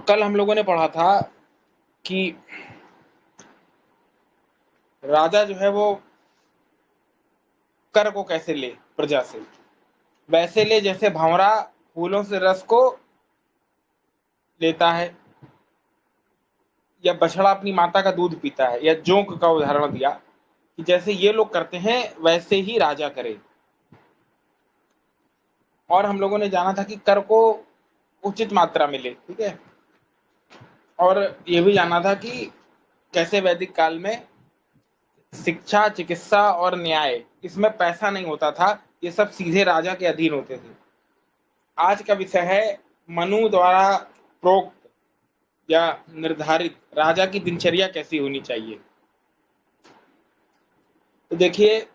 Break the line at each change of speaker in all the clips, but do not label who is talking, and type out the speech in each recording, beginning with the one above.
कल हम लोगों ने पढ़ा था कि राजा जो है वो कर को कैसे ले प्रजा से, वैसे ले जैसे भंवरा फूलों से रस को लेता है, या बछड़ा अपनी माता का दूध पीता है, या जोंक का उदाहरण दिया कि जैसे ये लोग करते हैं वैसे ही राजा करे। और हम लोगों ने जाना था कि कर को उचित मात्रा में ले, ठीक है। और ये भी जाना था कि कैसे वैदिक काल में शिक्षा, चिकित्सा और न्याय, इसमें पैसा नहीं होता था, ये सब सीधे राजा के अधीन होते थे। आज का विषय है मनु द्वारा प्रोक्त या निर्धारित राजा की दिनचर्या कैसी होनी चाहिए। तो देखिए,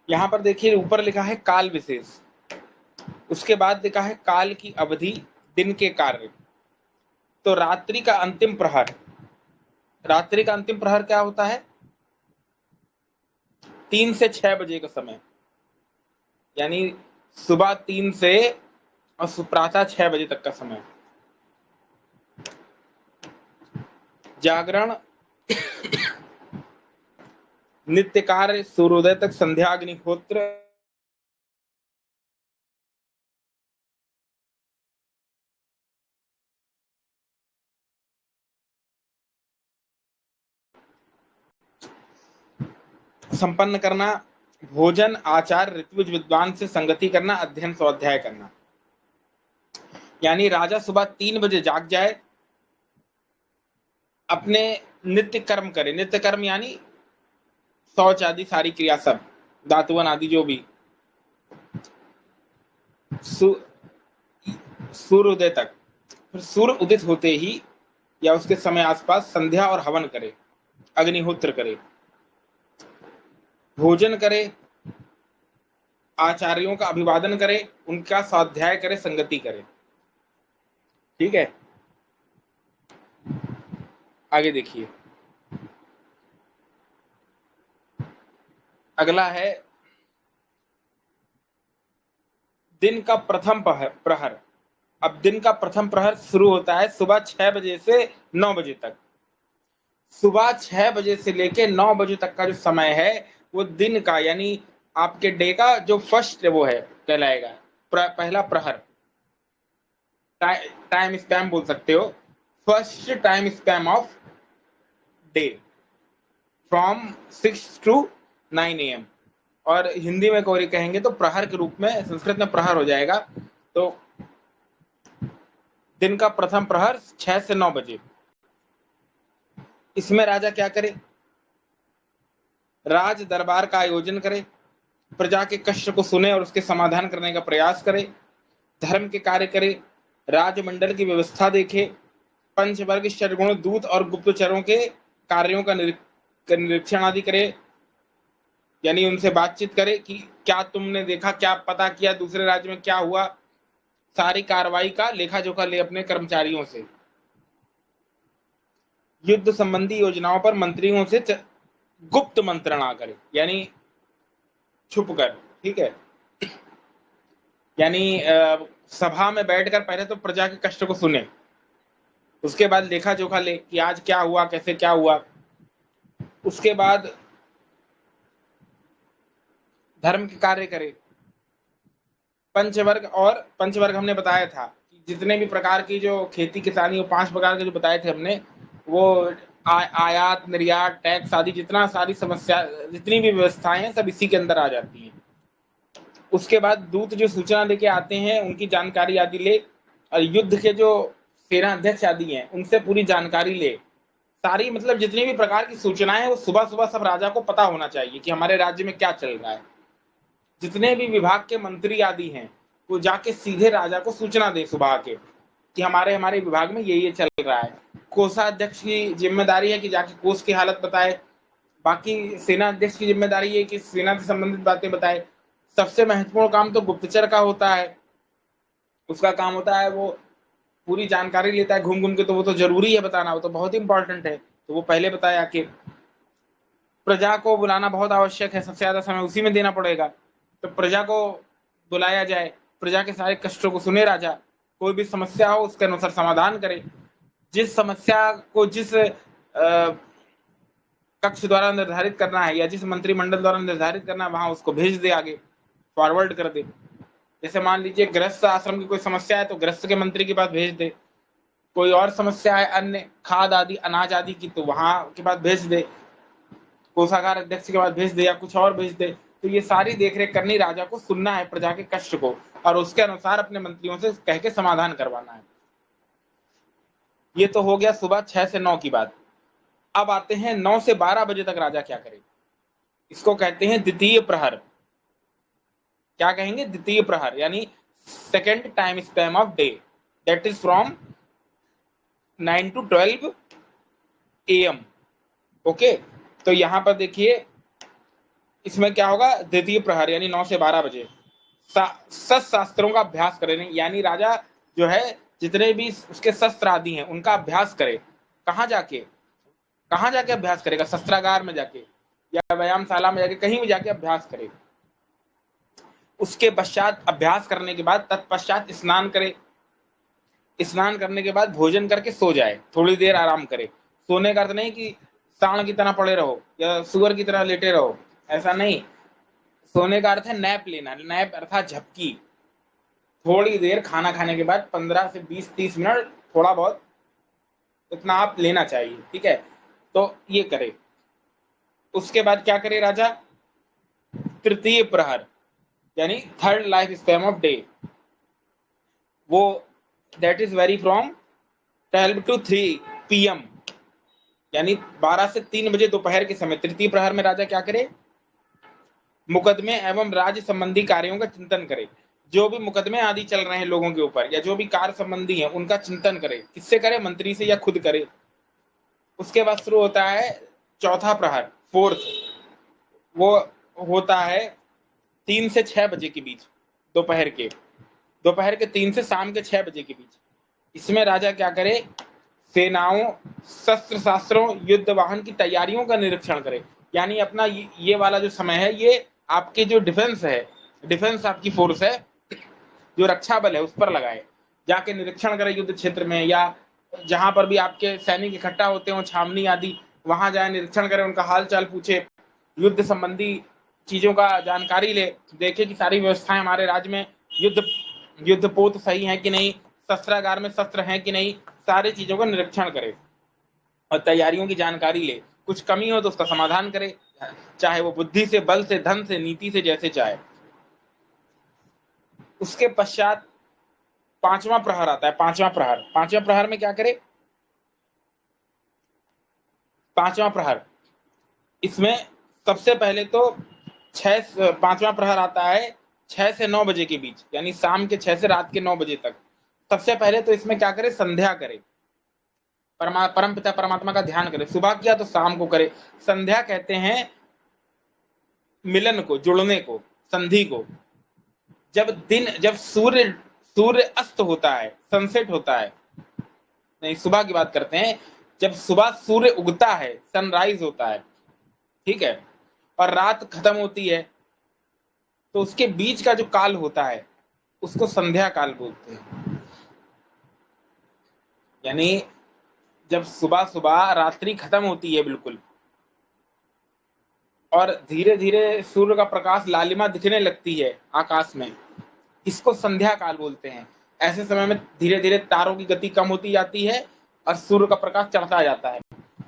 यहां पर देखिए ऊपर लिखा है काल विशेष, उसके बाद लिखा है काल की अवधि, दिन के कार्य। तो रात्रि का अंतिम प्रहर, रात्रि का अंतिम प्रहर क्या होता है? 3 से 6 बजे का समय, यानी सुबह 3 से और प्रातः 6 बजे तक का समय। जागरण, नित्य कार्य, सूर्योदय तक संध्या, अग्निहोत्र, संपन्न करना, भोजन, आचार, ऋत्विज विद्वान से संगति करना, अध्ययन स्वाध्याय करना। यानी राजा सुबह 3 बजे जाग जाए, अपने नित्य कर्म करे। नित्य कर्म यानी शौच आदि सारी क्रिया, सब दातुवन आदि जो भी, सूर्योदय तक। फिर सूर्य उदित होते ही या उसके समय आसपास संध्या और हवन करे, अग्निहोत्र करे, भोजन करे, आचार्यों का अभिवादन करे, उनका स्वाध्याय करे, संगति करे। ठीक है, आगे देखिए। अगला है दिन का प्रथम प्रहर। अब दिन का प्रथम प्रहर शुरू होता है सुबह 6 बजे से 9 बजे तक। सुबह 6 बजे से लेके 9 बजे तक का जो समय है वो दिन का, यानी आपके डे का जो फर्स्ट वो है कहलाएगा, पहला प्रहर। टाइम स्पैम बोल सकते हो, first time spam of day from 6 to 9 AM। और हिंदी में कोई कहेंगे तो प्रहर के रूप में, संस्कृत में प्रहर हो जाएगा। तो दिन का प्रथम प्रहर 6 से 9 बजे। इसमें राजा क्या करे? राज दरबार का आयोजन करे, प्रजा के कष्ट को सुने और उसके समाधान करने का प्रयास करे, धर्म के कार्य करे, राजमंडल की व्यवस्था देखे, पंचवर्ग, षडगुण, दूत और गुप्तचरों के कार्यों का निरीक्षण आदि करे, यानी उनसे बातचीत करे कि क्या तुमने देखा, क्या पता किया दूसरे राज्य में क्या हुआ, सारी कार्रवाई का लेखा जोखा ले अपने कर्मचारियों से। युद्ध संबंधी योजनाओं पर मंत्रियों से गुप्त मंत्रणा करे, यानी छुप कर, ठीक है। यानी सभा में बैठकर पहले तो प्रजा के कष्ट को सुने, उसके बाद लेखा जोखा ले कि आज क्या हुआ, कैसे क्या हुआ। उसके बाद धर्म के कार्य करे। पंचवर्ग, और पंचवर्ग हमने बताया था कि जितने भी प्रकार की जो खेती किसानी, वो 5 प्रकार के जो बताए थे हमने, वो आयात निर्यात टैक्स आदि, जितना सारी समस्या, जितनी भी व्यवस्थाएं हैं सब इसी के अंदर आ जाती हैं। उसके बाद दूत जो सूचना लेके आते हैं उनकी जानकारी आदि ले, और युद्ध के जो सेना अध्यक्ष आदि हैं उनसे पूरी जानकारी ले। सारी मतलब जितनी भी प्रकार की सूचनाएं हैं वो सुबह सुबह सब राजा को पता होना चाहिए कि हमारे राज्य में क्या चल रहा है। जितने भी विभाग के मंत्री आदि हैं वो जाके सीधे राजा को सूचना दे सुबह के कि हमारे हमारे विभाग में ये चल रहा है। कोषाध्यक्ष की जिम्मेदारी है कि जाके कोष की हालत बताए। बाकी सेना अध्यक्ष की जिम्मेदारी है कि सेना से संबंधित बातें बताए। सबसे महत्वपूर्ण काम तो गुप्तचर का होता है, उसका काम होता है वो पूरी जानकारी लेता है घूम घूम के, तो वो तो जरूरी है बताना, वो तो बहुत इंपॉर्टेंट है, तो वो पहले बताया कि प्रजा को बुलाना बहुत आवश्यक है, सबसे ज्यादा समय उसी में देना पड़ेगा। तो प्रजा को बुलाया जाए, प्रजा के सारे कष्टों को सुने राजा, कोई भी समस्या हो उसके अनुसार समाधान करे। जिस समस्या को जिस कक्ष द्वारा निर्धारित करना है या जिस मंत्रिमंडल द्वारा निर्धारित करना है वहां उसको भेज दे, आगे फॉरवर्ड कर दे। जैसे मान लीजिए गृहस्थ आश्रम की कोई समस्या है तो गृहस्थ के मंत्री के पास भेज दे, कोई और समस्या है अन्य खाद आदि अनाज आदि की तो वहां के पास भेज दे, कोषागार अध्यक्ष के पास भेज दे या कुछ और भेज दे। तो ये सारी देखरेख करनी, राजा को सुनना है प्रजा के कष्ट को और उसके अनुसार अपने मंत्रियों से कह के समाधान करवाना है। ये तो हो गया सुबह 6 से 9 की बात। अब आते हैं 9 से 12 बजे तक राजा क्या करे। इसको कहते हैं द्वितीय प्रहर। क्या कहेंगे? द्वितीय प्रहर, यानी second time spam of day, that is from 9 to 12 AM। Okay, तो यहां पर देखिए इसमें क्या होगा, द्वितीय प्रहर यानी 9 से 12 बजे शस्त्रों का अभ्यास करें, यानी राजा जो है जितने भी उसके शस्त्र आदि हैं उनका अभ्यास करे। कहाँ जाके अभ्यास करेगा? शस्त्रागार में जाके या व्यायामशाला में जाके, कहीं भी जाके अभ्यास करे। उसके पश्चात अभ्यास करने के बाद तत्पश्चात स्नान करे। स्नान करने के बाद भोजन करके सो जाए, थोड़ी देर आराम करे। सोने का अर्थ नहीं कि सांड की तरह पड़े रहो या सुअर की तरह लेटे रहो, ऐसा नहीं। सोने का अर्थ है नैप लेना, नैप अर्थात झपकी। थोड़ी देर खाना खाने के बाद 15 से 20-30 मिनट थोड़ा बहुत इतना आप लेना चाहिए, ठीक है। तो ये करे। उसके बाद क्या करे राजा? तृतीय प्रहर यानी third life span of day, वो that is very from 12 to 3 PM, यानी 12 से 3 बजे दोपहर के समय। तृतीय प्रहर में राजा क्या करे? मुकदमे एवं राज्य संबंधी कार्यों का चिंतन करे। जो भी मुकदमे आदि चल रहे हैं लोगों के ऊपर या जो भी कार्य संबंधी है उनका चिंतन करे। किससे करे? मंत्री से या खुद करे। उसके बाद शुरू होता है चौथा प्रहर, फोर्थ। वो होता है 3 से 6 बजे के बीच, दोपहर के 3 से शाम के 6 बजे के बीच। इसमें राजा क्या करे? सेनाओं, शस्त्र शास्त्रों, युद्ध वाहन की तैयारियों का निरीक्षण करे। यानी अपना ये वाला जो समय है, ये आपके जो डिफेंस आपकी फोर्स है, जो रक्षा बल है उस पर लगाए। जाके निरीक्षण करे युद्ध क्षेत्र में, या जहां पर भी आपके सैनिक इकट्ठा होते हो, छावनी आदि, वहां जाए निरीक्षण करे, उनका हाल चाल पूछे, युद्ध संबंधी चीजों का जानकारी ले, देखे कि सारी व्यवस्थाएं हमारे राज्य में युद्धपोत सही है कि नहीं, शस्त्रागार में शस्त्र हैं कि नहीं, सारी चीजों का निरीक्षण करे और तैयारियों की जानकारी ले। कुछ कमी हो तो उसका समाधान करे, चाहे वो बुद्धि से, बल से, धन से, नीति से, जैसे चाहे। उसके पश्चात पांचवा प्रहर आता है। पांचवा प्रहर में क्या करे? पांचवा प्रहर, इसमें सबसे पहले तो पांचवा प्रहर आता है 6 से 9 बजे के बीच, यानी शाम के 6 से रात के 9 बजे तक। सबसे पहले तो इसमें क्या करे? संध्या करे, परम पिता परमात्मा का ध्यान करे। सुबह किया तो शाम को करे। संध्या कहते हैं मिलन को, जुड़ने को, संधि को। जब सूर्य अस्त होता है, सनसेट होता है, नहीं सुबह की बात करते हैं, जब सुबह सूर्य उगता है, सनराइज होता है, ठीक है, और रात खत्म होती है, तो उसके बीच का जो काल होता है उसको संध्या काल बोलते हैं। यानी जब सुबह सुबह रात्रि खत्म होती है बिल्कुल, और धीरे धीरे सूर्य का प्रकाश लालिमा दिखने लगती है आकाश में, इसको संध्या काल बोलते हैं। ऐसे समय में धीरे धीरे तारों की गति कम होती जाती है और सूर्य का प्रकाश चढ़ता जाता है।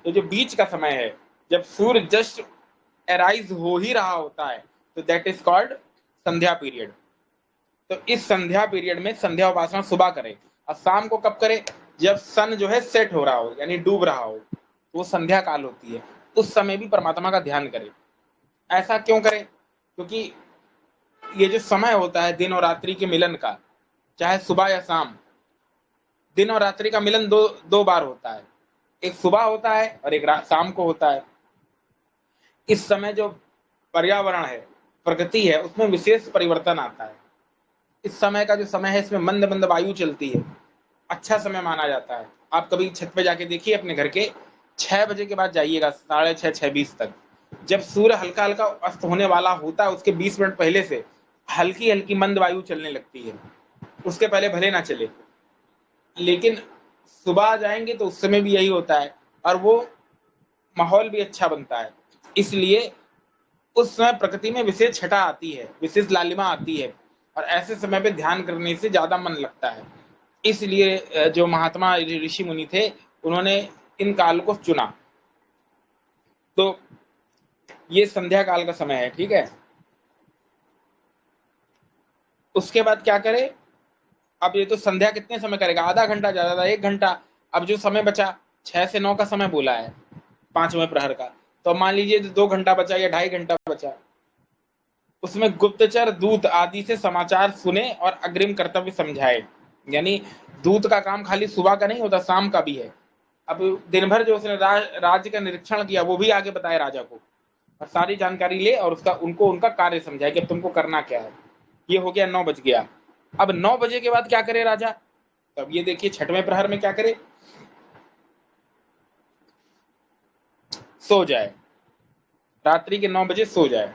तो जो बीच का समय है, जब सूर्य जस्ट अराइज हो ही रहा होता है, तो that is called Sandhya period. तो इस संध्या पीरियड में संध्या उपासना सुबह करे, और शाम को कब करे? जब सन जो है सेट हो रहा हो, यानी डूब रहा हो, तो वो संध्या काल होती है। उस समय भी परमात्मा का ध्यान करे। ऐसा क्यों करे? क्योंकि ये जो समय होता है दिन और रात्रि के मिलन का, चाहे सुबह या शाम, दिन और रात्रि का मिलन दो बार होता है। एक सुबह होता है और एक शाम को होता है। इस समय जो पर्यावरण है, प्रकृति है, उसमें विशेष परिवर्तन आता है। इस समय का जो समय है, इसमें मंद मंद वायु चलती है, अच्छा समय माना जाता है। आप कभी छत पे जाके देखिए अपने घर के, 6 बजे के बाद जाइएगा, 6:30 6:20 तक, जब सूर्य हल्का हल्का अस्त होने वाला होता है उसके 20 मिनट पहले से हल्की हल्की मंद वायु चलने लगती है, उसके पहले भले ना चले, लेकिन सुबह आ जाएंगे तो उस समय भी यही होता है और वो माहौल भी अच्छा बनता है। इसलिए उस समय प्रकृति में विशेष छटा आती है, विशेष लालिमा आती है और ऐसे समय पे ध्यान करने से ज्यादा मन लगता है। इसलिए जो महात्मा ऋषि मुनि थे उन्होंने इन काल को चुना। तो ये संध्या काल का समय है, ठीक है। उसके बाद क्या करे, अब ये तो संध्या कितने समय करेगा, आधा घंटा, ज्यादा 1 घंटा। अब जो समय बचा 6 से 9 का समय बोला है 5वें प्रहर का, तो मान लीजिए 2 घंटा बचा या 2.5 घंटा बचा, उसमें गुप्तचर दूत आदि से समाचार सुने और अग्रिम कर्तव्य समझाए। यानी दूत का काम खाली सुबह का नहीं होता, शाम का भी है। अब दिन भर जो उसने राज्य का निरीक्षण किया वो भी आगे बताए राजा को और सारी जानकारी ले और उसका उनको उनका कार्य समझाए कि अब तुमको करना क्या है। ये हो गया, 9 बज गया। अब 9 बजे के बाद क्या करे राजा, तब ये देखिए 6वें प्रहर में क्या करे, सो जाए, रात्रि के 9 बजे सो जाए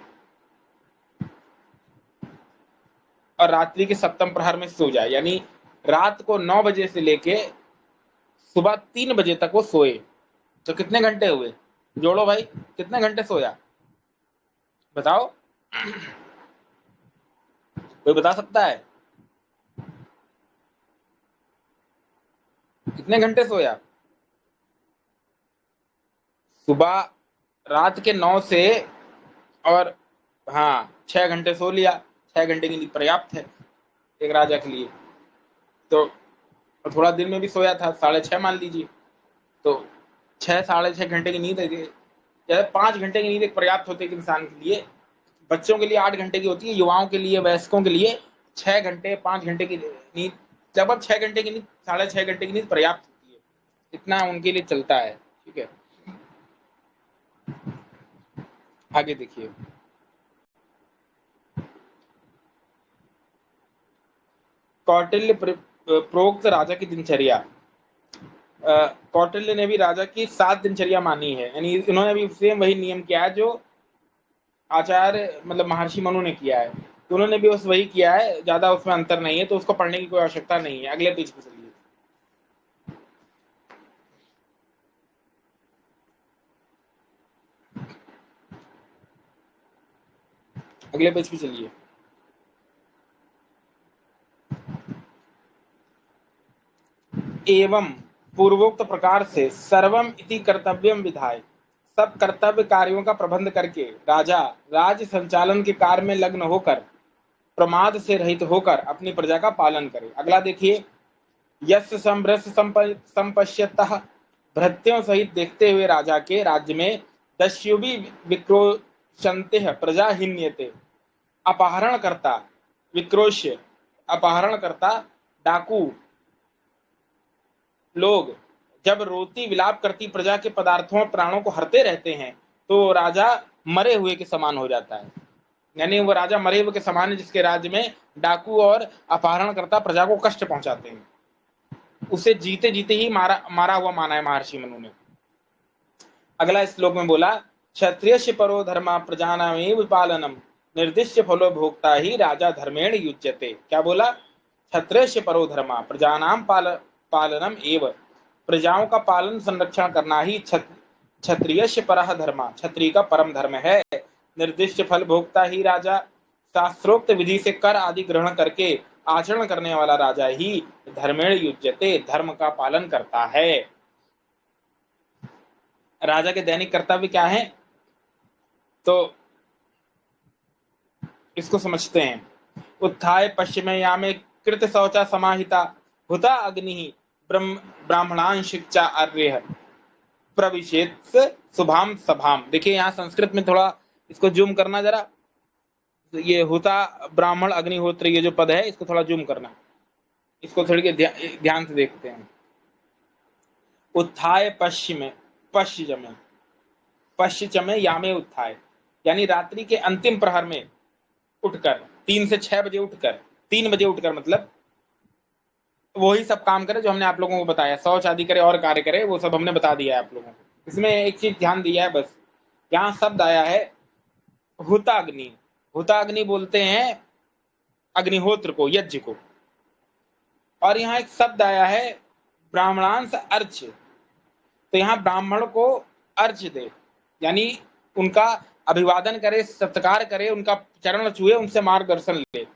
और रात्रि के 7वें प्रहर में सो जाए। यानी रात को 9 बजे से लेके सुबह 3 बजे तक वो सोए। तो कितने घंटे हुए, जोड़ो भाई, कितने घंटे सोया बताओ, कोई बता सकता है कितने घंटे सोया। सुबह रात के 9 से, और हाँ 6 घंटे सो लिया। 6 घंटे की नींद पर्याप्त है एक राजा के लिए। तो थोड़ा दिन में भी सोया था, 6.5 मान लीजिए, तो 6 साढ़े 6 घंटे की नींद है। जैसे 5 घंटे की नींद एक पर्याप्त होती है एक इंसान के लिए। बच्चों के लिए 8 घंटे की होती है, युवाओं के लिए, वयस्कों के लिए 6 घंटे 5 घंटे की नींद, लगभग 6 घंटे की नींद, 6.5 घंटे की नींद पर्याप्त होती है, इतना उनके लिए चलता है, ठीक है। आगे देखिए, कौटिल्य प्रोक्त राजा की दिनचर्या। कौटिल्य ने भी राजा की 7 दिनचर्या मानी है, यानी इन्होंने भी सेम वही नियम किया है जो आचार्य मतलब महर्षि मनु ने किया है। तो उन्होंने भी बस वही किया है, ज्यादा उसमें अंतर नहीं है, तो उसको पढ़ने की कोई आवश्यकता नहीं है। अगले पेज पे चलिए, अगले पेज पे चलिए। एवं पूर्वोक्त प्रकार से सर्वम इति कर्तव्यम विधाय, सब कर्तव्य कार्यों का प्रबंध करके राजा राज्य संचालन के कार्य में लग्न होकर प्रमाद से रहित होकर अपनी प्रजा का पालन करे। अगला देखिए, यस्य संभ्रष्ट संपश्यतः, भृत्यों सहित देखते हुए राजा के राज्य में दस्युभी विक्रोशन्ते प्रजा हिन्यते, अपहरण करता, विक्रोश्य अपहरण करता, डाकू लोग जब रोती विलाप करती प्रजा के पदार्थों और प्राणों को हरते रहते हैं तो राजा मरे हुए के समान हो जाता है। यानी वो राजा मरे हुए के समान है जिसके राज्य में डाकू और अपहरण करता प्रजा को कष्ट पहुंचाते हैं, उसे जीते जीते ही मारा हुआ माना है महर्षि मनु ने। अगला श्लोक में बोला, क्षत्रिय परो धर्म प्रजानामेव पालनम, निर्दिष्ट फलो भोक्ता ही राजा धर्मेण युज्यते। क्या बोला, क्षत्रिय परो धर्म प्रजानाम पालनम एव, प्रजाओं का पालन संरक्षण करना ही क्षत्रिय परः धर्म, क्षत्रिय का परम धर्म है। निर्दिष्ट फल भोक्ता ही राजा, शास्त्रोक्त विधि से कर आदि ग्रहण करके आचरण करने वाला राजा ही धर्मेण युज्यते, धर्म का पालन करता है। राजा के दैनिक कर्तव्य क्या है, तो इसको समझते हैं। उत्थाय पश्चिमे यामे कृत शौचा समाहिता, हुता अग्नि ब्राह्मणान शिक्षा अर्य, प्रविशेत शुभाम सभाम। देखिए यहाँ संस्कृत में थोड़ा इसको जूम करना जरा, ये होता ब्राह्मण अग्निहोत्र, ये जो पद है इसको थोड़ा जूम करना, इसको थोड़ी ध्यान से देखते हैं। उत्थाय पश्चिमे यामे उत्थाय, यानी रात्रि के अंतिम प्रहर में उठकर, 3 से 6 बजे उठकर, 3 बजे उठकर मतलब वही सब काम करे जो हमने आप लोगों को बताया, शौच आदि करे और कार्य करे, वो सब हमने बता दिया है आप लोगों को। इसमें एक चीज ध्यान दिया है बस, यहाँ शब्द आया है हुताग्नि। हुताग्नि बोलते हैं अग्निहोत्र को, यज्ञ को। और यहाँ एक शब्द आया है ब्राह्मणांश अर्च। तो यहाँ ब्राह्मण को अर्च दे, यानी उनका अभिवादन करे, सत्कार करे, उनका चरण छुए, उनसे मार्गदर्शन ले।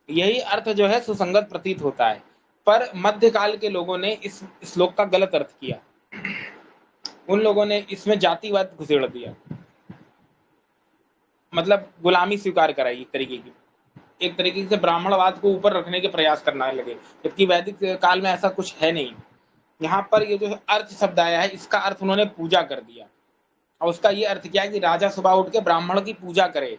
यही अर्थ जो है सुसंगत प्रतीत होता है। पर मध्यकाल के लोगों ने इस श्लोक का गलत अर्थ किया। उन लोगों ने इसमें जातिवाद घुसेड़ दिया, मतलब गुलामी स्वीकार कराई एक तरीके की। एक तरीके से ब्राह्मणवाद को ऊपर रखने के प्रयास करने लगे, जबकि वैदिक काल में ऐसा कुछ है नहीं। यहाँ पर ये जो अर्थ शब्द आया है, इसका अर्थ उन्होंने पूजा कर दिया। और उसका ये अर्थ क्या है कि राजा सुबह उठ के ब्राह्मण की पूजा करे,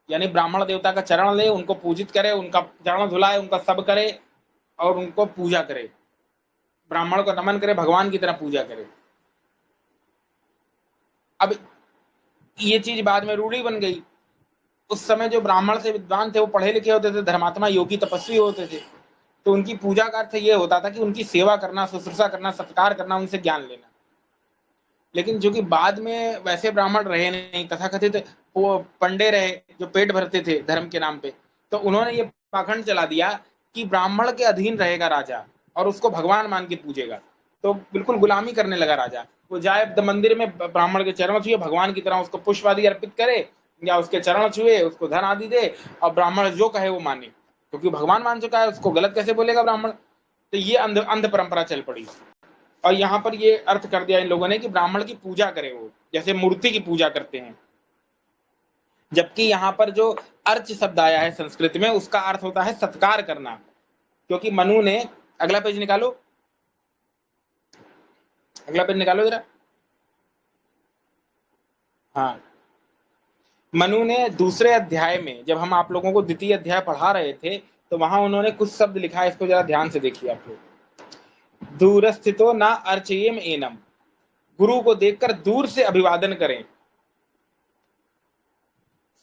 यानी ब्राह्मण देवता का चरण ले, उनको पूजित करे, उनका चरण धुलाए, उनका सब करे और उनको पूजा करे, ब्राह्मण को नमन करे, भगवान की तरह पूजा करे। अब ये चीज बाद में रूढ़ी बन गई। उस समय जो ब्राह्मण से विद्वान थे वो पढ़े लिखे होते थे, धर्मात्मा, योगी, तपस्वी होते थे। तो उनकी पूजा का अर्थ ये होता था कि उनकी सेवा करना, शुश्रूषा करना, सत्कार करना, उनसे ज्ञान लेना। लेकिन जो कि बाद में वैसे ब्राह्मण रहे नहीं, तथाकथित वो पंडे रहे जो पेट भरते थे धर्म के नाम पे, तो उन्होंने ये पाखंड चला दिया कि ब्राह्मण के अधीन रहेगा राजा और उसको भगवान मान के पूजेगा। तो बिल्कुल गुलामी करने लगा राजा। वो जाए मंदिर में ब्राह्मण के चरण छुए, भगवान की तरह उसको पुष्प आदि अर्पित करे या उसके चरण छुए, उसको धन आदि दे और ब्राह्मण जो कहे वो माने, क्योंकि भगवान मान चुका है, उसको गलत कैसे बोलेगा ब्राह्मण। तो ये अंध परंपरा चल पड़ी। और यहाँ पर ये अर्थ कर दिया इन लोगों ने कि ब्राह्मण की पूजा करे, वो जैसे मूर्ति की पूजा करते हैं। जबकि यहाँ पर जो अर्च शब्द आया है संस्कृत में, उसका अर्थ होता है सत्कार करना। क्योंकि मनु ने, अगला पेज निकालो, अगला पेज निकालो जरा। हाँ, मनु ने दूसरे अध्याय में, जब हम आप लोगों को द्वितीय अध्याय पढ़ा रहे थे, तो वहां उन्होंने कुछ शब्द लिखा है, इसको जरा ध्यान से देखिए आप लोग। दूरस्थितो ना अर्चयेम एनम, गुरु को देखकर दूर से अभिवादन करें।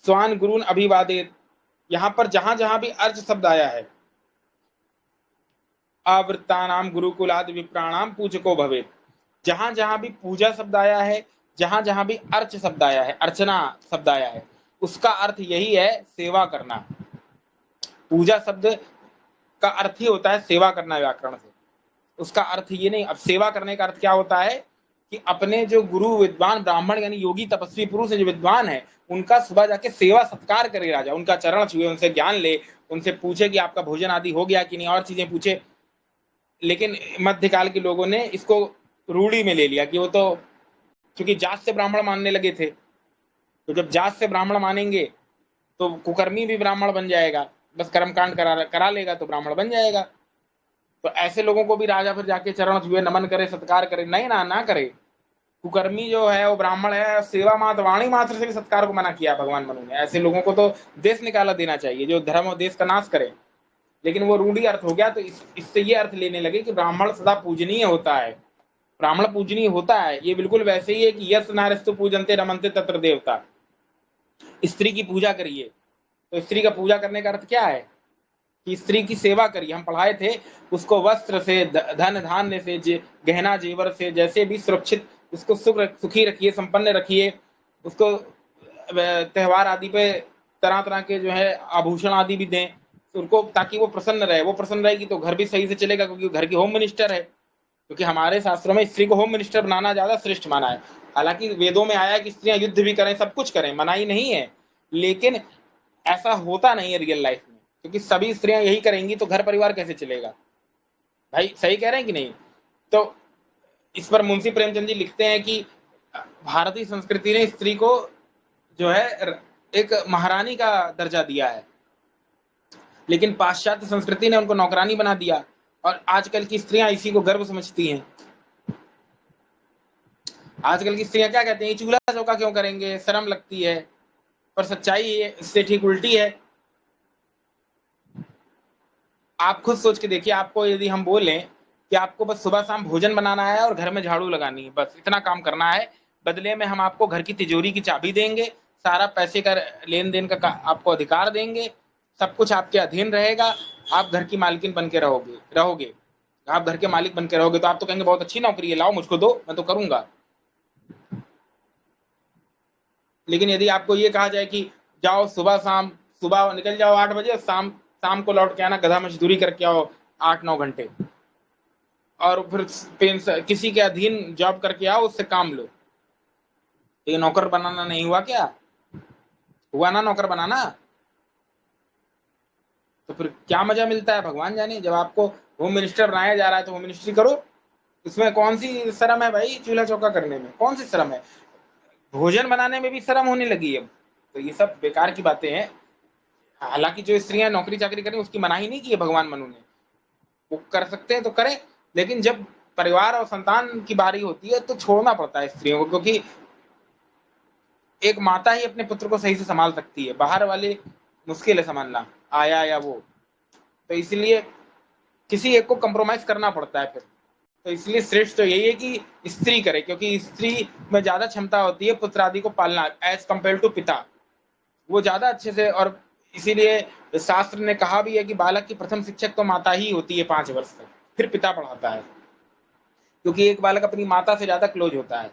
स्वान गुरुन अभिवादित, यहां पर जहां जहां भी अर्च शब्द आया है, आवृत्तानाम गुरुकुलादि विप्राणाम पूजको भवेत, जहां जहां भी पूजा शब्द आया है, जहां जहां भी अर्च शब्द आया है, अर्चना शब्द आया है, उसका अर्थ यही है सेवा करना। पूजा शब्द का अर्थ ही होता है सेवा करना व्याकरण से। उसका अर्थ ये नहीं, अब सेवा करने का अर्थ क्या होता है कि अपने जो गुरु विद्वान ब्राह्मण यानी योगी तपस्वी पुरुष जो विद्वान है, उनका सुबह जाके सेवा सत्कार करे राजा, उनका चरण छुए, उनसे ज्ञान ले, उनसे पूछे कि आपका भोजन आदि हो गया कि नहीं, और चीजें पूछे। लेकिन मध्यकाल के लोगों ने इसको रूढ़ी में ले लिया कि वो तो क्योंकि जात से ब्राह्मण मानने लगे थे, तो जब जात से ब्राह्मण मानेंगे तो कुकर्मी भी ब्राह्मण बन जाएगा, बस कर्मकांड करा लेगा तो ब्राह्मण बन जाएगा। तो ऐसे लोगों को भी राजा फिर जाके चरण छुए, नमन करे, सत्कार करे, नहीं ना करे। कुकर्मी जो है वो ब्राह्मण है, सेवा मात्र, वाणी मात्र से भी सत्कार को मना किया भगवान मनु ने। ऐसे लोगों को तो देश निकाला देना चाहिए, जो धर्म और देश का नाश करे। लेकिन वो रूढ़ी अर्थ हो गया, तो इससे ये अर्थ लेने लगे कि ब्राह्मण सदा पूजनीय होता है, ब्राह्मण पूजनीय होता है। ये बिल्कुल वैसे ही है कि यस नारस्तु पूजनते रमनते तत्र देवता, स्त्री की पूजा करिए। तो स्त्री का पूजा करने का अर्थ क्या है कि स्त्री की सेवा करिए। हम पढ़ाए थे, उसको वस्त्र से, धन धान्य से, गहना जेवर से, जैसे भी सुरक्षित, उसको सुखी रखिए, संपन्न रखिए। उसको त्योहार आदि पे तरह तरह के जो है आभूषण आदि भी दें उनको, ताकि वो प्रसन्न रहे। वो प्रसन्न रहेगी तो घर भी सही से चलेगा, क्योंकि घर की होम मिनिस्टर है। क्योंकि हमारे शास्त्रों में स्त्री को होम मिनिस्टर बनाना ज्यादा श्रेष्ठ माना है। हालांकि वेदों में आया है कि स्त्रियां युद्ध भी करें, सब कुछ करें, मनाही नहीं है, लेकिन ऐसा होता नहीं है रियल लाइफ में। क्योंकि सभी स्त्रियां यही करेंगी तो घर परिवार कैसे चलेगा? भाई सही कह रहे हैं कि नहीं? तो इस पर मुंशी प्रेमचंद जी लिखते हैं कि भारतीय संस्कृति ने स्त्री को जो है एक महारानी का दर्जा दिया है, लेकिन पाश्चात्य संस्कृति ने उनको नौकरानी बना दिया। और आजकल की स्त्रियां इसी को गर्व समझती हैं। आजकल की स्त्रियां क्या कहती हैं, चूल्हा चौका क्यों करेंगे, शर्म लगती है। पर सच्चाई इससे ठीक उल्टी है। आप खुद सोच के देखिए, आपको यदि हम बोलें कि आपको बस सुबह शाम भोजन बनाना है और घर में झाड़ू लगानी है, बस इतना काम करना है, बदले में हम आपको घर की तिजोरी की चाबी देंगे, सारा पैसे का लेन देन का आपको अधिकार देंगे, सब कुछ आपके अधीन रहेगा, आप घर की मालकिन बन के रहोगे, आप घर के मालिक बन के रहोगे, तो आप तो कहेंगे बहुत अच्छी नौकरी है, लाओ मुझको दो, मैं तो करूंगा। लेकिन यदि आपको ये कहा जाए कि जाओ सुबह निकल जाओ 8 बजे, शाम शाम को लौट के आना, गधा मजदूरी करके आओ 8-9 घंटे, और फिर किसी के अधीन जॉब करके आओ, उससे काम लो, तो ये नौकर बनाना नहीं हुआ क्या? हुआ ना नौकर बनाना? तो फिर क्या मजा मिलता है भगवान जाने। जब आपको होम मिनिस्टर बनाया जा रहा है तो होम मिनिस्ट्री करो, इसमें कौन सी शर्म है भाई? चूल्हा चौका करने में कौन सी शर्म है? भोजन बनाने में भी शर्म होने लगी है। तो ये सब बेकार की बातें हैं। हालांकि जो स्त्रियां नौकरी चाकरी करें उसकी मनाही नहीं की है भगवान मनु ने, वो कर सकते हैं तो करें, लेकिन जब परिवार और संतान की बारी होती है तो छोड़ना पड़ता है स्त्रियों को, क्योंकि एक माता ही अपने पुत्र को सही से संभाल सकती है, बाहर वाले मुश्किल है संभालना, आया या वो। तो इसलिए किसी एक को कंप्रोमाइज करना पड़ता है फिर। तो इसलिए श्रेष्ठ तो यही है कि स्त्री करे, क्योंकि स्त्री में ज्यादा क्षमता होती है पुत्र आदि को पालना एज कंपेयर टू पिता, वो ज्यादा अच्छे से। और इसीलिए शास्त्र ने कहा भी है कि बालक की प्रथम शिक्षक तो माता ही होती है 5 वर्ष तक, फिर पिता पढ़ाता है, क्योंकि एक बालक अपनी माता से ज्यादा क्लोज होता है।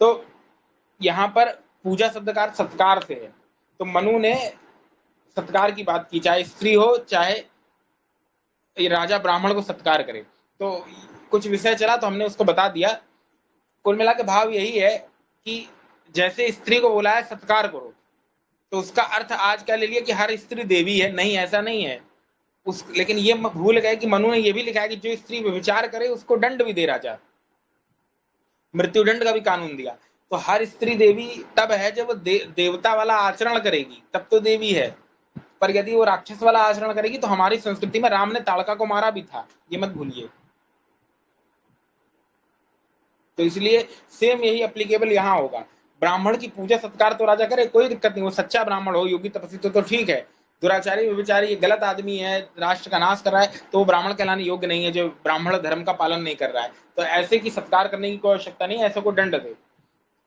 तो यहाँ पर पूजा शब्द का अर्थ सत्कार से है, तो मनु ने सत्कार की बात की, चाहे स्त्री हो चाहे ये राजा ब्राह्मण को सत्कार करे। तो कुछ विषय चला तो हमने उसको बता दिया। कुल मिला के भाव यही है कि जैसे स्त्री को बोला है सत्कार करो, तो उसका अर्थ आज क्या ले लिया कि हर स्त्री देवी है, नहीं, ऐसा नहीं है। लेकिन ये भूल गए कि मनु ने ये भी लिखा है कि जो स्त्री व्यभिचार करे उसको दंड भी दे राजा, मृत्युदंड का भी कानून दिया। तो हर स्त्री देवी तब है जब वो देवता वाला आचरण करेगी, तब तो देवी है। पर यदि वो राक्षस वाला आचरण करेगी तो हमारी संस्कृति में राम ने ताड़का को मारा भी था, ये मत भूलिए। तो इसलिए सेम यही एप्लीकेबल यहाँ होगा। ब्राह्मण की पूजा सत्कार तो राजा करे, कोई दिक्कत नहीं, वो सच्चा ब्राह्मण हो, योगी तपस्वी तो ठीक है। दुराचारी व्यभिचारी गलत आदमी है, राष्ट्र का नाश कर रहा है, तो वो ब्राह्मण कहलाने योग्य नहीं है, जो ब्राह्मण धर्म का पालन नहीं कर रहा है। तो ऐसे की सत्कार करने की कोई आवश्यकता नहीं, ऐसे को दंड दे।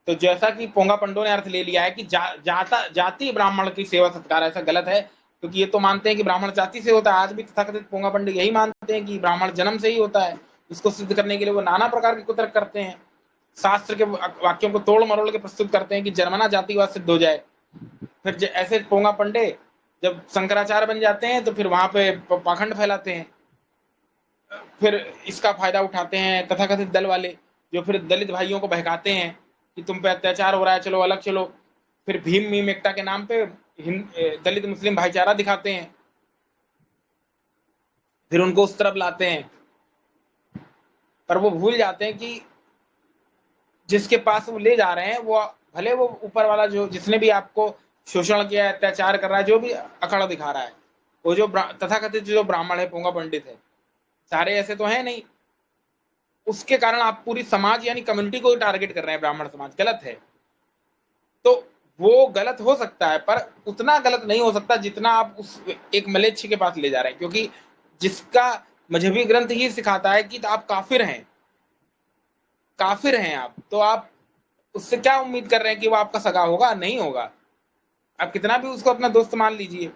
तो जैसा कि पोंगा पंडो ने अर्थ ले लिया है कि जाति ब्राह्मण की सेवा सत्कार, ऐसा गलत है, क्योंकि ये तो मानते हैं कि ब्राह्मण जाति से होता है। आज भी तथाकथित पोंगा पंडित यही मानते हैं कि ब्राह्मण जन्म से ही होता है। इसको सिद्ध करने के लिए वो नाना प्रकार के कुतर्क करते हैं, शास्त्र के वाक्यों को तोड़ मरोड़ के प्रस्तुत करते हैं कि जन्मना जातिवाद सिद्ध हो जाए। फिर ऐसे पोंगा पंडे जब शंकराचार्य बन जाते हैं तो फिर वहां पे पाखंड फैलाते हैं, फिर इसका फायदा उठाते हैं तथाकथित दल वाले, जो फिर दलित भाइयों को बहकाते हैं कि तुम पे अत्याचार हो रहा है, चलो अलग चलो। फिर भीम मीम एकता के नाम पे दलित मुस्लिम भाईचारा दिखाते हैं, फिर उनको उस तरफ लाते हैं। पर वो भूल जाते हैं कि जिसके पास वो ले जा रहे हैं वो भले वो ऊपर वाला जो जिसने भी आपको शोषण किया है, अत्याचार कर रहा है, जो भी अखाड़ा दिखा रहा है, वो जो तथाकथित जो ब्राह्मण है, पोंगा पंडित है, सारे ऐसे तो है नहीं। उसके कारण आप पूरी समाज यानी कम्युनिटी को टारगेट कर रहे हैं, ब्राह्मण समाज, गलत है। तो वो गलत हो सकता है पर उतना गलत नहीं हो सकता जितना आप उस एक मलेच्छ के पास ले जा रहे हैं, क्योंकि जिसका मजहबी ग्रंथ ही सिखाता है कि आप काफिर हैं, काफिर हैं आप, तो आप उससे क्या उम्मीद कर रहे हैं कि वो आपका सगा होगा? नहीं होगा। आप कितना भी उसको अपना दोस्त मान लीजिए,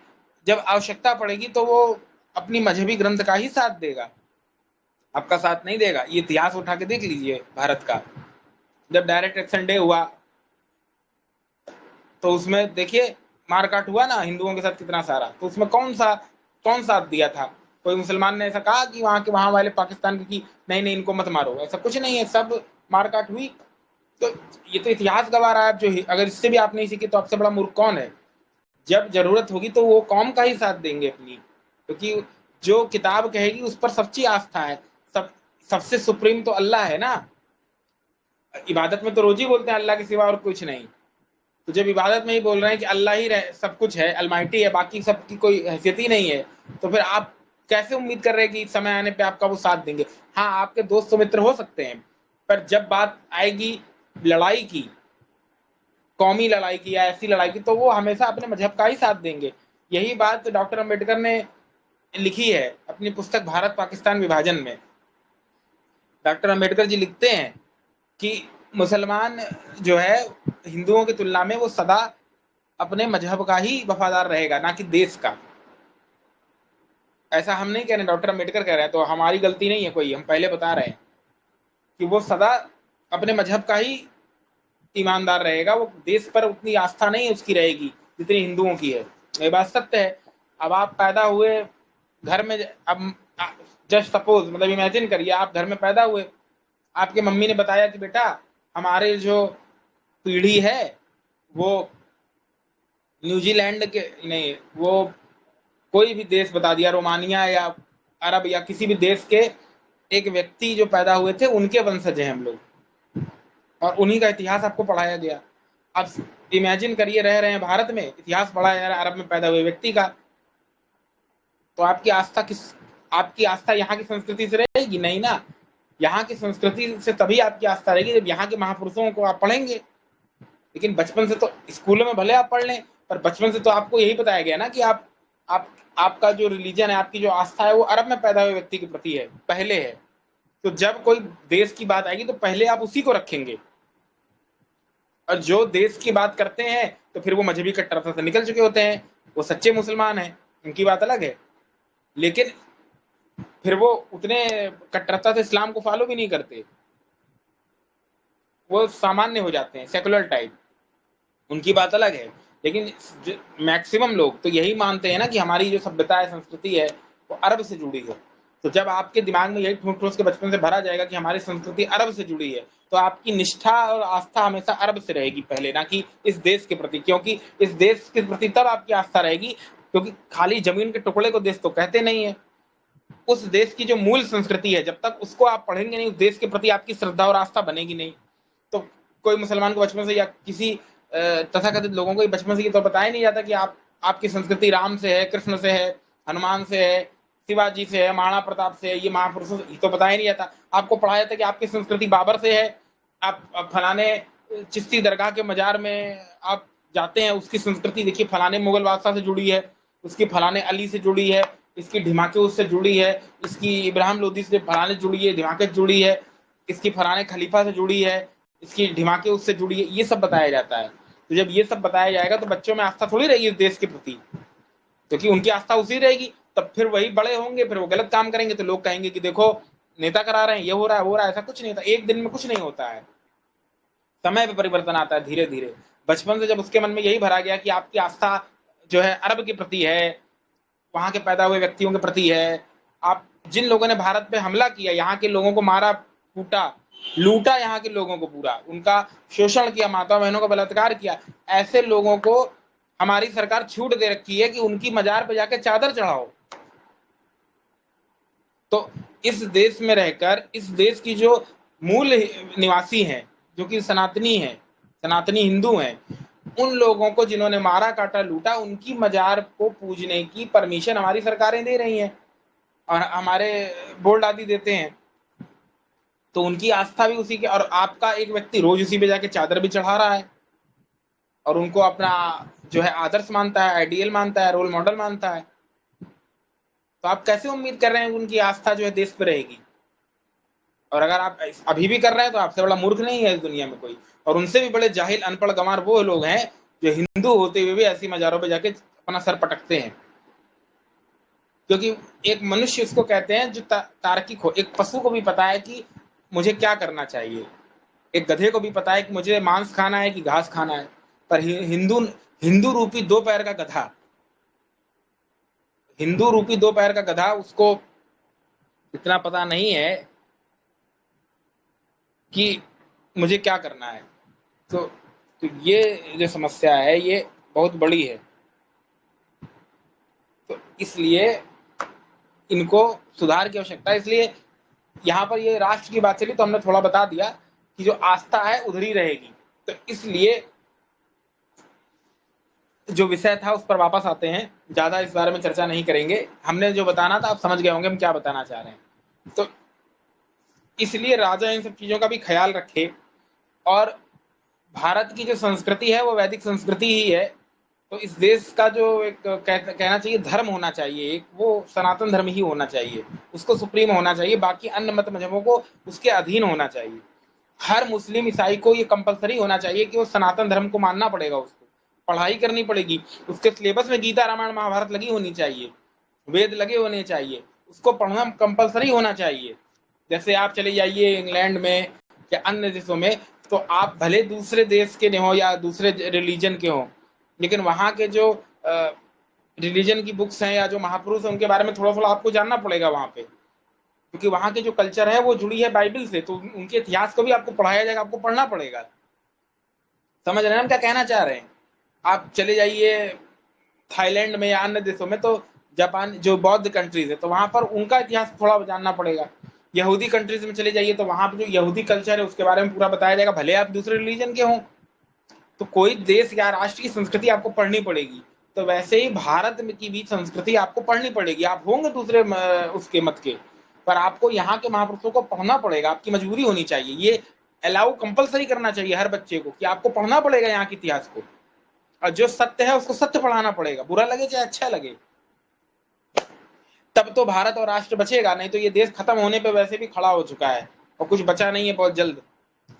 जब आवश्यकता पड़ेगी तो वो अपनी मजहबी ग्रंथ का ही साथ देगा, आपका साथ नहीं देगा। ये इतिहास उठा के देख लीजिए भारत का, जब डायरेक्ट एक्शन डे हुआ तो उसमें देखिए मारकाट हुआ ना हिंदुओं के साथ कितना सारा, तो उसमें कौन साथ दिया था? कोई मुसलमान ने ऐसा कहा कि वहां वाले पाकिस्तान की नहीं नहीं इनको मत मारो? ऐसा कुछ नहीं है, सब मारकाट हुई। तो ये तो इतिहास गवा रहा है। जो अगर इससे भी आप नहीं सीखे तो आपसे बड़ा मूर्ख कौन है? जब जरूरत होगी तो वो कौम का ही साथ देंगे अपनी, क्योंकि जो किताब कहेगी उस पर सच्ची आस्था है। सबसे सुप्रीम तो अल्लाह है ना। इबादत में तो रोज ही बोलते हैं अल्लाह के सिवा और कुछ नहीं, तो जब इबादत में ही बोल रहे हैं कि अल्लाह ही सब कुछ है, अलमाइटी है, बाकी सबकी कोई हैसियत ही नहीं है, तो फिर आप कैसे उम्मीद कर रहे हैं कि समय आने पे आपका वो साथ देंगे? हाँ, आपके दोस्त तो मित्र हो सकते हैं, पर जब बात आएगी लड़ाई की, कौमी लड़ाई की या ऐसी लड़ाई की, तो वो हमेशा अपने मजहब का ही साथ देंगे। यही बात डॉक्टर अम्बेडकर ने लिखी है अपनी पुस्तक भारत पाकिस्तान विभाजन में। डॉक्टर अम्बेडकर जी लिखते हैं कि मुसलमान जो है हिंदुओं की तुलना में वो सदा अपने मजहब का ही वफादार रहेगा, ना कि देश का। ऐसा हम नहीं कह रहे, डॉक्टर अम्बेडकर कह रहे हैं, तो हमारी गलती नहीं है कोई, हम पहले बता रहे हैं कि वो सदा अपने मजहब का ही ईमानदार रहेगा, वो देश पर उतनी आस्था नहीं उसकी रहेगी जितनी हिंदुओं की है। ये बात सत्य है। अब आप पैदा हुए घर में, अब जस्ट सपोज, मतलब इमेजिन करिए आप घर में पैदा हुए, आपके मम्मी ने बताया कि बेटा हमारे जो पीढ़ी है वो न्यूजीलैंड के नहीं, वो कोई भी देश बता दिया, रोमानिया या अरब या किसी भी देश के एक व्यक्ति जो पैदा हुए थे उनके वंशज हैं हम लोग, और उन्हीं का इतिहास आपको पढ़ाया गया। अब इमेजिन करिए रह रहे हैं भारत में, इतिहास पढ़ाया जा रहा है अरब में पैदा हुए व्यक्ति का, तो आपकी आस्था यहाँ की संस्कृति से रहेगी नहीं ना। यहाँ की संस्कृति से तभी आपकी आस्था रहेगी जब यहाँ के महापुरुषों को आप पढ़ेंगे। लेकिन बचपन से तो स्कूलों में भले आप पढ़ लें, पर बचपन से तो आपको यही बताया गया ना कि आपका जो रिलीजन है, आपकी जो आस्था है वो अरब में पैदा हुए व्यक्ति के प्रति है, पहले है। तो जब कोई देश की बात आएगी तो पहले आप उसी को रखेंगे, और जो देश की बात करते हैं तो फिर वो मजहबी कट्टरता से निकल चुके होते हैं, वो सच्चे मुसलमान हैं, उनकी बात अलग है। लेकिन फिर वो उतने कट्टरता से इस्लाम को फॉलो भी नहीं करते, वो सामान्य हो जाते हैं, सेकुलर टाइप, उनकी बात अलग है। लेकिन मैक्सिमम लोग तो यही मानते हैं ना कि हमारी जो सभ्यता है, संस्कृति है, वो अरब से जुड़ी है। तो जब आपके दिमाग में यही ठूस ठूस के बचपन से भरा जाएगा कि हमारी संस्कृति अरब से जुड़ी है, तो आपकी निष्ठा और आस्था हमेशा अरब से रहेगी पहले, ना कि इस देश के प्रति। क्योंकि इस देश के प्रति तब आपकी आस्था रहेगी क्योंकि खाली जमीन के टुकड़े को देश तो कहते नहीं है। उस देश की जो मूल संस्कृति है, जब तक उसको आप पढ़ेंगे नहीं, उस देश के प्रति आपकी श्रद्धा और आस्था बनेगी नहीं। तो कोई मुसलमान को बचपन से, या किसी तथाकथित लोगों को बचपन से ये तो बताया नहीं जाता कि आपकी संस्कृति राम से है, कृष्ण से है, हनुमान से है, शिवाजी से है, महाराणा प्रताप से है, ये महापुरुषों से तो बताया नहीं जाता। आपको पढ़ाया जाता कि आपकी संस्कृति बाबर से है, आप फलाने चिश्ती दरगाह के मजार में आप जाते हैं, उसकी संस्कृति देखिए फलाने मुगल बादशाह से जुड़ी है, उसकी फलाने अली से जुड़ी है, इसकी ढिमाके उससे जुड़ी है, इसकी इब्राहिम लोदी से फलाने जुड़ी है, ढिमाके जुड़ी है, इसकी फलाने खलीफा से जुड़ी है, इसकी ढिमाके उससे जुड़ी है, ये सब बताया जाता है। तो जब ये सब बताया जाएगा तो बच्चों में आस्था थोड़ी रहेगी इस देश के प्रति, क्योंकि उनकी आस्था उसी रहेगी। तब फिर वही बड़े होंगे, फिर वो गलत काम करेंगे तो लोग कहेंगे कि देखो नेता करा रहे हैं, ये हो रहा है, वो रहा है। ऐसा कुछ नहीं होता, एक दिन में कुछ नहीं होता है, समय पे परिवर्तन आता है धीरे धीरे। बचपन से जब उसके मन में यही भरा गया कि आपकी आस्था जो है अरब के प्रति है, वहां के पैदा हुए व्यक्तियों के प्रति है, आप जिन लोगों ने भारत पे हमला किया, यहाँ के लोगों को मारा, कूटा, लूटा, यहाँ के लोगों को पूरा उनका शोषण किया, माता बहनों का बलात्कार किया, ऐसे लोगों को हमारी सरकार छूट दे रखी है कि उनकी मजार पे जाके चादर चढ़ाओ। तो इस देश में रहकर, इस देश की जो मूल निवासी हैं, जो कि सनातनी है, सनातनी हिंदू हैं, उन लोगों को जिन्होंने मारा, काटा, लूटा, उनकी मजार को पूजने की परमिशन हमारी सरकारें दे रही हैं और हमारे बोर्ड आदि देते हैं। तो उनकी आस्था भी उसी के, और आपका एक व्यक्ति रोज उसी पे जाके चादर भी चढ़ा रहा है और उनको अपना जो है आदर्श मानता है, आइडियल मानता है, रोल मॉडल मानता है। तो आप कैसे उम्मीद कर रहे हैं उनकी आस्था जो है देश पे रहेगी? और अगर आप अभी भी कर रहे हैं तो आपसे बड़ा मूर्ख नहीं है इस दुनिया में कोई। और उनसे भी बड़े जाहिल, अनपढ़, गंवार वो लोग हैं जो हिंदू होते हुए भी ऐसी मजारों पे जाके अपना सर पटकते हैं। क्योंकि एक मनुष्य उसको कहते हैं जो तार्किक हो। एक पशु को भी पता है कि मुझे क्या करना चाहिए, एक गधे को भी पता है कि मुझे मांस खाना है कि घास खाना है। पर हिंदू रूपी दो पैर का गधा, हिंदू रूपी दो पैर का गधा, उसको इतना पता नहीं है कि मुझे क्या करना है। तो ये जो समस्या है ये बहुत बड़ी है। तो इसलिए इनको सुधार की आवश्यकता है। इसलिए यहाँ पर ये राष्ट्र की बात चली तो हमने थोड़ा बता दिया कि जो आस्था है उधर ही रहेगी। तो इसलिए जो विषय था उस पर वापस आते हैं, ज्यादा इस बारे में चर्चा नहीं करेंगे। हमने जो बताना था आप समझ गए होंगे हम क्या बताना चाह रहे हैं। तो इसलिए राजा इन सब चीजों का भी ख्याल रखे। और भारत की जो संस्कृति है वो वैदिक संस्कृति ही है। तो इस देश का जो एक कहना चाहिए धर्म होना चाहिए, एक वो सनातन धर्म ही होना चाहिए, उसको सुप्रीम होना चाहिए, बाकी अन्य मत मजहबों को उसके अधीन होना चाहिए। हर मुस्लिम ईसाई को ये कंपलसरी होना चाहिए कि वो सनातन धर्म को मानना पड़ेगा, उसको पढ़ाई करनी पड़ेगी, उसके सिलेबस में गीता, रामायण, महाभारत लगी होनी चाहिए, वेद लगे होने चाहिए, उसको पढ़ना कंपलसरी होना चाहिए। जैसे आप चले जाइए इंग्लैंड में या अन्य देशों में, तो आप भले दूसरे देश के हो या दूसरे रिलीजन के हो, लेकिन वहाँ के जो रिलीजन की बुक्स हैं या जो महापुरुष हैं उनके बारे में थोड़ा थोड़ा आपको जानना पड़ेगा वहाँ पे, क्योंकि वहाँ के जो कल्चर है वो जुड़ी है बाइबल से, तो उनके इतिहास को भी आपको पढ़ाया जाएगा, आपको पढ़ना पड़ेगा। समझ रहे हैं हम क्या कहना चाह रहे हैं? आप चले जाइए थाईलैंड में या अन्य देशों में, तो जापान जो बौद्ध कंट्रीज है तो वहां पर उनका इतिहास थोड़ा जानना पड़ेगा। यहूदी कंट्रीज में चले जाइए तो वहां पर जो यहूदी कल्चर है उसके बारे में पूरा बताया जाएगा, भले आप दूसरे रिलीजन के हों। तो कोई देश या राष्ट्र की संस्कृति आपको पढ़नी पड़ेगी, तो वैसे ही भारत की भी संस्कृति आपको पढ़नी पड़ेगी। आप होंगे दूसरे उसके मत के, पर आपको यहाँ के महापुरुषों को पढ़ना पड़ेगा, आपकी मजबूरी होनी चाहिए। ये अलाउ कंपलसरी करना चाहिए हर बच्चे को कि आपको पढ़ना पड़ेगा यहाँ के इतिहास को, और जो सत्य है उसको सत्य पढ़ाना पड़ेगा, बुरा लगे चाहे अच्छा लगे। तब तो भारत और राष्ट्र बचेगा, नहीं तो ये देश खत्म होने पे वैसे भी खड़ा हो चुका है और कुछ बचा नहीं है, बहुत जल्द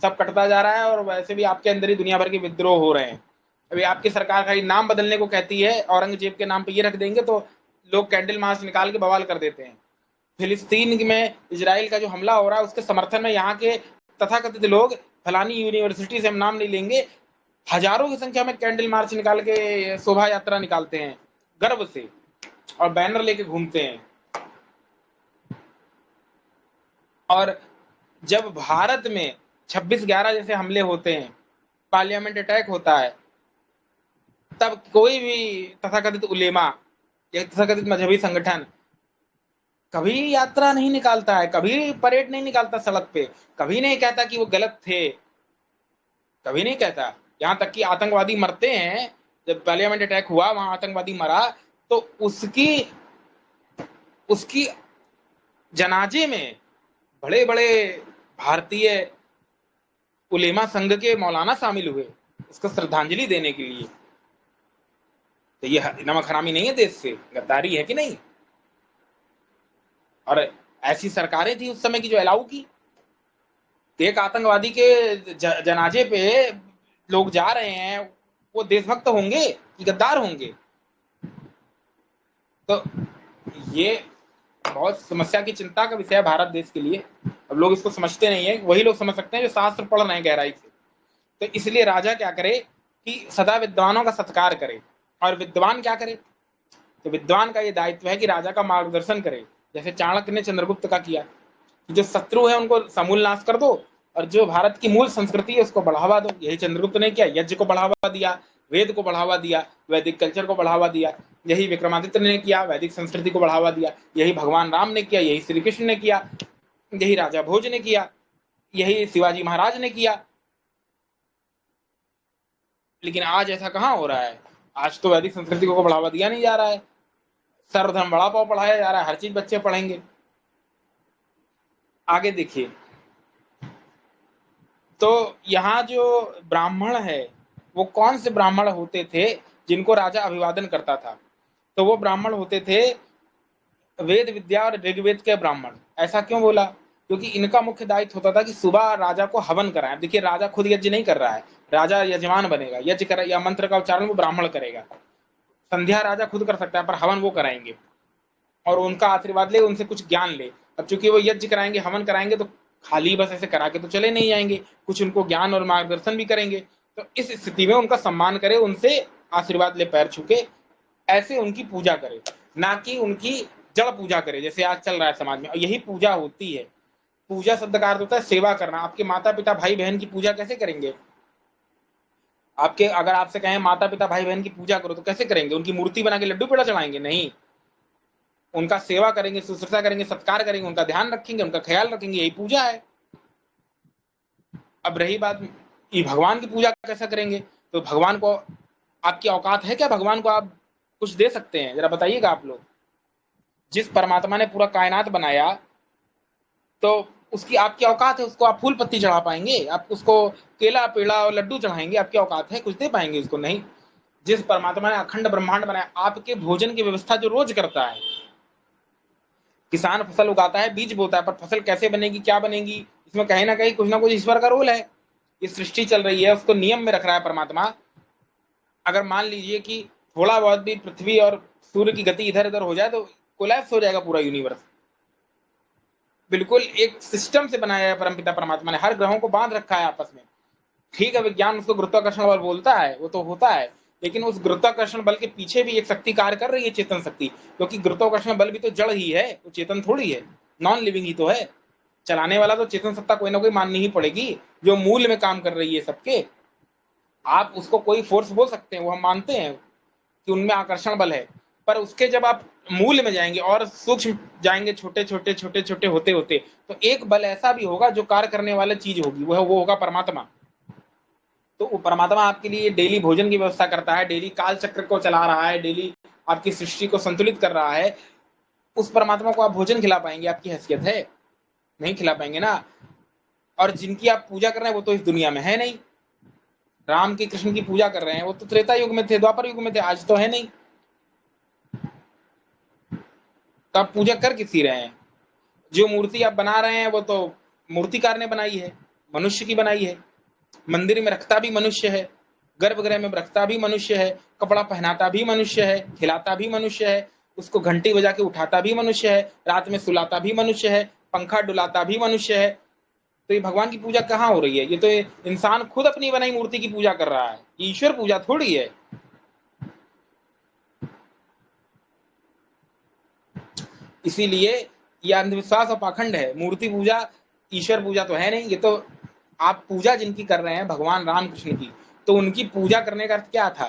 सब कटता जा रहा है। और वैसे भी आपके अंदर ही दुनिया भर के विद्रोह हो रहे हैं। अभी आपकी सरकार खाली नाम बदलने को कहती है, औरंगजेब के नाम पे ये रख देंगे तो लोग कैंडल मार्च निकाल के बवाल कर देते हैं। फिलिस्तीन में इजराइल का जो हमला हो रहा है उसके समर्थन में यहाँ के तथाकथित लोग, फलानी यूनिवर्सिटी से हम नाम नहीं लेंगे, हजारों की संख्या में कैंडल मार्च निकाल के शोभा यात्रा निकालते हैं गर्व से, और बैनर लेके घूमते हैं। और जब भारत में 26/11 जैसे हमले होते हैं, पार्लियामेंट अटैक होता है, तब कोई भी तथाकथित उलेमा या तथाकथित मजहबी संगठन कभी यात्रा नहीं निकालता है, कभी परेड नहीं निकालता सड़क पे, कभी नहीं कहता कि वो गलत थे, कभी नहीं कहता। यहाँ तक कि आतंकवादी मरते हैं, जब पार्लियामेंट अटैक हुआ वहां आतंकवादी मरा, तो उसकी जनाजे में बड़े बड़े भारतीय उलेमा संघ के मौलाना शामिल हुए उसको श्रद्धांजलि देने के लिए। तो ये नमक हरामी नहीं है, देश से गद्दारी है कि नहीं? और ऐसी सरकारें थी उस समय की जो अलाउ की। एक आतंकवादी के जनाजे पे लोग जा रहे हैं, वो देशभक्त होंगे कि गद्दार होंगे? तो ये बहुत समस्या की चिंता का विषय है भारत देश के लिए। अब लोग इसको समझते नहीं है, वही लोग समझ सकते हैं जो शास्त्र पढ़ रहे हैं गहराई से। तो इसलिए राजा क्या करे कि सदा विद्वानों का सत्कार करे। और विद्वान क्या करे? तो विद्वान का ये दायित्व है कि राजा का मार्गदर्शन करे, जैसे चाणक्य ने चंद्रगुप्त का किया। जो शत्रु है उनको समूल नाश कर दो, और जो भारत की मूल संस्कृति है उसको बढ़ावा दो। यही चंद्रगुप्त ने किया, यज्ञ को बढ़ावा दिया, वेद को बढ़ावा दिया, वैदिक कल्चर को बढ़ावा दिया। यही विक्रमादित्य ने किया, वैदिक संस्कृति को बढ़ावा दिया। यही भगवान राम ने किया, यही श्री कृष्ण ने किया, यही राजा भोज ने किया, यही शिवाजी महाराज ने किया। लेकिन आज ऐसा कहाँ हो रहा है? आज तो वैदिक संस्कृति को बढ़ावा दिया नहीं जा रहा है, सर्वधर्म बड़ा पाव पढ़ाया जा रहा है, हर चीज बच्चे पढ़ेंगे। आगे देखिए, तो यहाँ जो ब्राह्मण है वो कौन से ब्राह्मण होते थे जिनको राजा अभिवादन करता था? तो वो ब्राह्मण होते थे वेद विद्या और ऋग्वेद के ब्राह्मण। ऐसा क्यों बोला? क्योंकि इनका मुख्य दायित्व होता था कि सुबह राजा को हवन कराएं। देखिए, राजा खुद यज्ञ नहीं कर रहा है, राजा यजमान बनेगा, यज्ञ कर या मंत्र का उच्चारण वो ब्राह्मण करेगा। संध्या राजा खुद कर सकता है, पर हवन वो कराएंगे, और उनका आशीर्वाद ले, उनसे कुछ ज्ञान ले। अब चूंकि वो यज्ञ कराएंगे, हवन कराएंगे, तो खाली बस ऐसे करा के तो चले नहीं जाएंगे, कुछ उनको ज्ञान और मार्गदर्शन भी करेंगे। तो इस स्थिति में उनका सम्मान करे, उनसे आशीर्वाद ले पैर छू के, ऐसे उनकी पूजा करे, ना कि उनकी जड़ पूजा करे जैसे आज चल रहा है समाज में। और यही पूजा होती है। पूजा शब्द का अर्थ होता है सेवा करना। आपके माता पिता भाई बहन की पूजा कैसे करेंगे? आपके अगर आपसे कहें माता पिता भाई बहन की पूजा करो तो कैसे करेंगे? उनकी मूर्ति बना के लड्डू पेड़ा चढ़ाएंगे? नहीं, उनका सेवा करेंगे, शुश्रूषा करेंगे, सत्कार करेंगे, उनका ध्यान रखेंगे, उनका ख्याल रखेंगे, यही पूजा है। अब रही बात कि भगवान की पूजा कैसे करेंगे, तो भगवान को आपकी औकात है क्या? भगवान को आप कुछ दे सकते हैं? जरा बताइएगा आप लोग। जिस परमात्मा ने पूरा कायनात बनाया, तो उसकी आपकी औकात है? उसको आप फूल पत्ती चढ़ा पाएंगे? आप उसको केला पेड़ा और लड्डू चढ़ाएंगे? आपकी औकात है? कुछ दे पाएंगे उसको? नहीं। जिस परमात्मा ने अखंड ब्रह्मांड बनाया, आपके भोजन की व्यवस्था जो रोज करता है, किसान फसल उगाता है, बीज बोता है, पर फसल कैसे बनेगी, क्या बनेगी, इसमें कहीं ना कहीं कुछ ना कुछ ईश्वर का रोल है। ये सृष्टि चल रही है, उसको नियम में रख रहा है परमात्मा। अगर मान लीजिए कि थोड़ा बहुत भी पृथ्वी और सूर्य की गति इधर उधर हो जाए तो कोलैप्स हो जाएगा पूरा यूनिवर्स। बिल्कुल एक सिस्टम से बनाया है परमपिता परमात्मा ने, हर ग्रहों को बांध रखा है आपस में। ठीक है, विज्ञान उसको गुरुत्वाकर्षण बल बोलता है, वो तो होता है, लेकिन उस गुरुत्वाकर्षण बल के पीछे भी एक शक्ति कार्य कर रही है, चेतन शक्ति, क्योंकि गुरुत्वाकर्षण बल भी तो जड़ ही है, वो चेतन थोड़ी है, नॉन लिविंग ही तो है। चलाने वाला तो चेतन सत्ता कोई ना कोई माननी ही पड़ेगी, जो मूल में काम कर रही है सबके। आप उसको कोई फोर्स बोल सकते हैं, वो हम मानते हैं कि उनमें आकर्षण बल है, पर उसके जब आप मूल में जाएंगे और सूक्ष्म जाएंगे, छोटे छोटे छोटे छोटे होते होते, तो एक बल ऐसा भी होगा जो कार्य करने वाली चीज होगी, वो होगा परमात्मा। तो वो परमात्मा आपके लिए डेली भोजन की व्यवस्था करता है, डेली काल चक्र को चला रहा है, डेली आपकी सृष्टि को संतुलित कर रहा है। उस परमात्मा को आप भोजन खिला पाएंगे? आपकी हैसियत है, नहीं खिला पाएंगे ना। और जिनकी आप पूजा कर रहे हैं वो तो इस दुनिया में है नहीं। राम की कृष्ण की पूजा कर रहे हैं, वो तो त्रेता युग में थे, द्वापर युग में थे, आज तो है नहीं। तो आप पूजा कर किसी रहे हैं? जो मूर्ति आप बना रहे हैं वो तो मूर्तिकार ने बनाई है, मनुष्य की बनाई है। मंदिर में रखता भी मनुष्य है, गर्भगृह में रखता भी मनुष्य है, कपड़ा पहनाता भी मनुष्य है, खिलाता भी मनुष्य है, उसको घंटी बजा के उठाता भी मनुष्य है, रात में सुलाता भी मनुष्य है, पंखा डुलाता भी मनुष्य है। तो ये भगवान की पूजा कहाँ हो रही है? ये तो इंसान खुद अपनी बनाई मूर्ति की पूजा कर रहा है, ईश्वर पूजा थोड़ी है। इसीलिए ये अंधविश्वास और पाखंड है। मूर्ति पूजा ईश्वर पूजा तो है नहीं। ये तो आप पूजा जिनकी कर रहे हैं भगवान राम कृष्ण की, तो उनकी पूजा करने का अर्थ क्या था?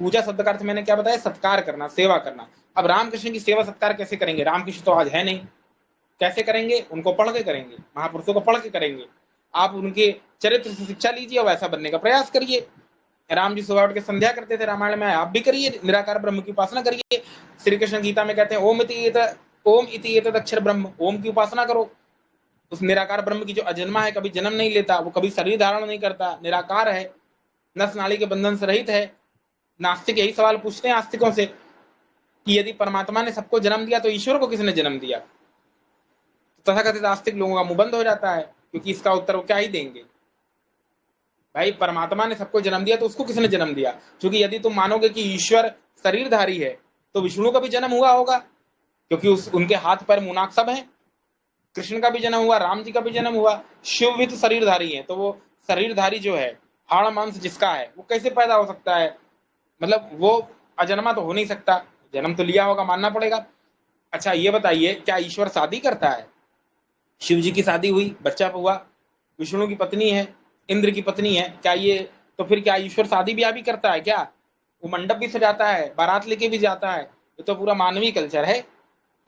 पूजा शब्द का अर्थ मैंने क्या बताया? सत्कार करना, सेवा करना। अब रामकृष्ण की सेवा सत्कार कैसे करेंगे? रामकृष्ण तो आज है नहीं, कैसे करेंगे? उनको पढ़ के करेंगे, महापुरुषों को पढ़ के करेंगे। आप उनके चरित्र से शिक्षा लीजिए और वैसा बनने का प्रयास करिए। राम जी सुबह उठ के संध्या करते थे रामायण में, आप भी करिए, निराकार ब्रह्म की उपासना करिए। श्री कृष्ण गीता में कहते हैं ओम इति एतद अक्षर ब्रह्म, ओम की उपासना करो। उस निराकार ब्रह्म की जो अजन्मा है, कभी जन्म नहीं लेता, वो कभी शरीर धारण नहीं करता, निराकार है, नस नाली के बंधन से रहित है। नास्तिक यही सवाल पूछते हैं आस्तिकों से कि यदि परमात्मा ने सबको जन्म दिया तो ईश्वर को किसने जन्म दिया? तथाकथित आस्तिक लोगों का मुंह बंद हो जाता है, क्योंकि इसका उत्तर वो क्या ही देंगे। भाई परमात्मा ने सबको जन्म दिया तो उसको किसने जन्म दिया? क्योंकि यदि तुम मानोगे कि ईश्वर शरीरधारी है तो विष्णु का भी जन्म हुआ होगा, क्योंकि उनके हाथ पैर मुनाक सब है। कृष्ण का भी जन्म हुआ, राम जी का भी जन्म हुआ। शिव भी तो शरीरधारी है, तो वो शरीरधारी जो है, हाड़ मांस जिसका है, वो कैसे पैदा हो सकता है? मतलब वो अजन्मा तो हो नहीं सकता, जन्म तो लिया होगा, मानना पड़ेगा। अच्छा ये बताइए, क्या ईश्वर शादी करता है? शिव जी की शादी हुई, बच्चा हुआ, विष्णु की पत्नी है, इंद्र की पत्नी है, क्या ये, तो फिर क्या ईश्वर शादी ब्याह भी करता है क्या? वो मंडप भी सजाता है, बारात लेके भी जाता है, ये तो पूरा मानवीय कल्चर है।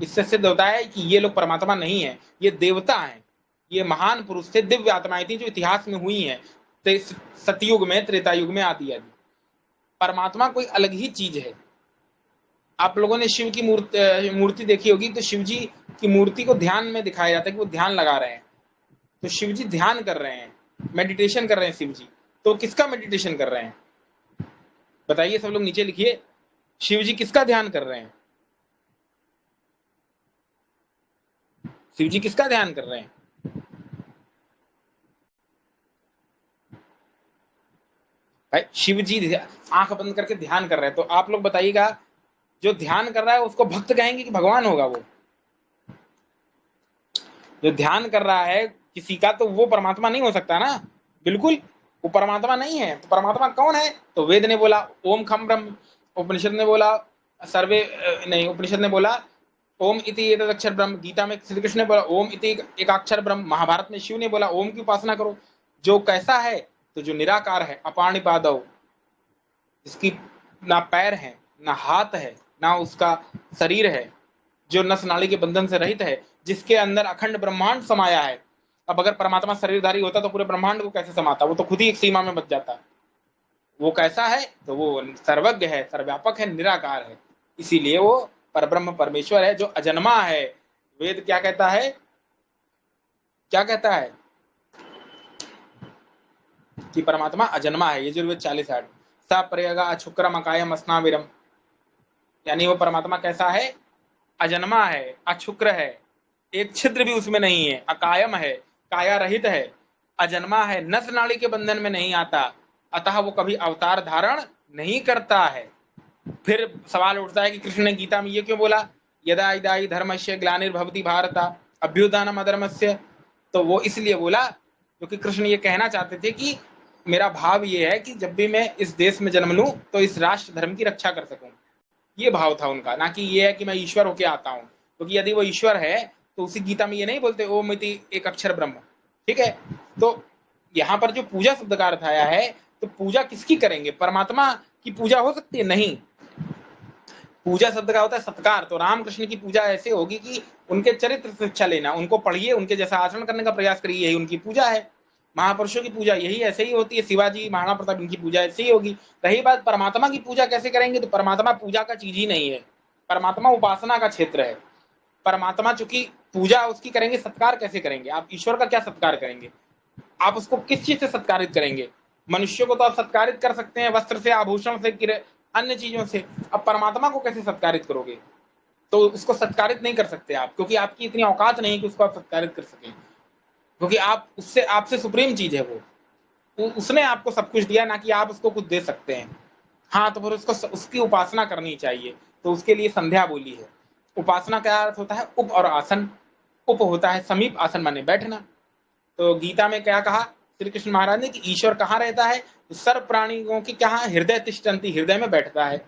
इससे सिद्ध होता है कि ये लोग परमात्मा नहीं है, ये देवता हैं। ये महान पुरुष थे, दिव्य आत्माएं थी जो इतिहास में हुई हैं, सतयुग में, त्रेता युग में, आदि आदि। परमात्मा कोई अलग ही चीज है। आप लोगों ने शिव की मूर्ति देखी होगी, तो शिव जी की मूर्ति को ध्यान में दिखाया जाता है कि वो ध्यान लगा रहे हैं। तो शिव जी ध्यान कर रहे हैं, मेडिटेशन कर रहे हैं शिव जी। तो किसका मेडिटेशन कर रहे हैं? बताइए, सब लोग नीचे लिखिए, शिव जी किसका ध्यान कर रहे हैं? शिव जी किसका ध्यान कर रहे हैं? भाई शिव जी आंख बंद करके ध्यान कर रहे हैं, तो आप लोग बताइएगा, जो ध्यान कर रहा है उसको भक्त कहेंगे कि भगवान होगा? वो जो ध्यान कर रहा है किसी का, तो वो परमात्मा नहीं हो सकता ना, बिल्कुल वो परमात्मा नहीं है। तो परमात्मा कौन है? तो वेद ने बोला ओम खम ब्रह्म, उपनिषद ने बोला सर्वे नहीं, उपनिषद ने बोला ओम इति एतद अक्षर ब्रह्म, गीता में श्री कृष्ण ने बोला ओम इति एकाक्षर ब्रह्म, महाभारत में शिव ने बोला ओम की उपासना करो। जो कैसा है? तो जो निराकार है, अपाणिपादौ, जिसकी ना पैर है, ना हाथ है, ना उसका शरीर है, जो नस नाली के बंधन से रहित है, जिसके अंदर अखंड ब्रह्मांड समाया है। अब अगर परमात्मा शरीरधारी होता तो पूरे ब्रह्मांड को कैसे समाता? वो तो खुद ही एक सीमा में बच जाता। वो कैसा है? तो वो सर्वज्ञ है, सर्वव्यापक है, निराकार है। इसीलिए वो परब्रह्म परमेश्वर है, जो अजन्मा है। वेद क्या कहता है? क्या कहता है? कि परमात्मा अजन्मा है। यजुर्वेद 40:8, स प्रयगा अछुक्रम अकायम अस्नाविरम, यानी वो परमात्मा कैसा है? अजन्मा है, अछुक्र है, एक छिद्र भी उसमें नहीं है, अकायम है, काया रहित है, अजन्मा है, नस नाड़ी के बंधन में नहीं आता, अतः वो कभी अवतार धारण नहीं करता है। फिर सवाल उठता है कि कृष्ण ने गीता में ये क्यों बोला, यदा इदाई धर्मस्य ग्लानिर्भवति भारत अभ्युत्थानम अधर्मस्य? तो वो इसलिए बोला क्योंकि कृष्ण ये कहना चाहते थे कि मेरा भाव ये है कि जब भी मैं इस देश में जन्म लूं तो इस राष्ट्र धर्म की रक्षा कर सकूं। ये भाव था उनका, ना कि ये है कि मैं ईश्वर होके आता हूं, क्योंकि यदि वो ईश्वर है तो उसी गीता में ये नहीं बोलते ओम इति एक अक्षर ब्रह्म। ठीक है, तो यहाँ पर जो पूजा शब्द का अर्थ आया है, तो पूजा किसकी करेंगे? परमात्मा की पूजा हो सकती है? नहीं। पूजा शब्द का होता है सत्कार। तो रामकृष्ण की पूजा ऐसे होगी कि उनके चरित्र से शिक्षा लेना, उनको पढ़िए, उनके जैसा आचरण करने का प्रयास करिए, यही उनकी पूजा है। महापुरुषों की पूजा यही ऐसे ही होती है, शिवाजी महाराणा प्रताप इनकी पूजा ऐसे ही होगी। रही बात परमात्मा की पूजा कैसे करेंगे, तो परमात्मा पूजा का चीज ही नहीं है, परमात्मा उपासना का क्षेत्र है। परमात्मा चूंकि पूजा उसकी करेंगे, सत्कार कैसे करेंगे? आप ईश्वर का क्या सत्कार करेंगे? आप उसको किस चीज से सत्कारित करेंगे? मनुष्य को तो आप सत्कारित कर सकते हैं वस्त्र से, आभूषण से, अन्य चीजों से। अब परमात्मा को कैसे सत्कारित करोगे? तो उसको सत्कारित नहीं कर सकते आप, क्योंकि आपकी इतनी औकात नहीं कि उसको आप सत्कारित कर सकें, क्योंकि आप उससे, आपसे सुप्रीम चीज है वो। उसने आपको सब कुछ दिया, ना कि आप उसको कुछ दे सकते हैं। हाँ, तो फिर उसको उसकी उपासना करनी चाहिए। तो उसके लिए संध्या बोली है। उपासना का अर्थ होता है उप और आसन। उप होता है समीप, आसन माने बैठना। तो गीता में क्या कहा श्री कृष्ण महाराज ने कि ईश्वर कहाँ रहता है? सर्व प्राणियों की क्या हृदय तिष्ठन्ति, हृदय में बैठता है।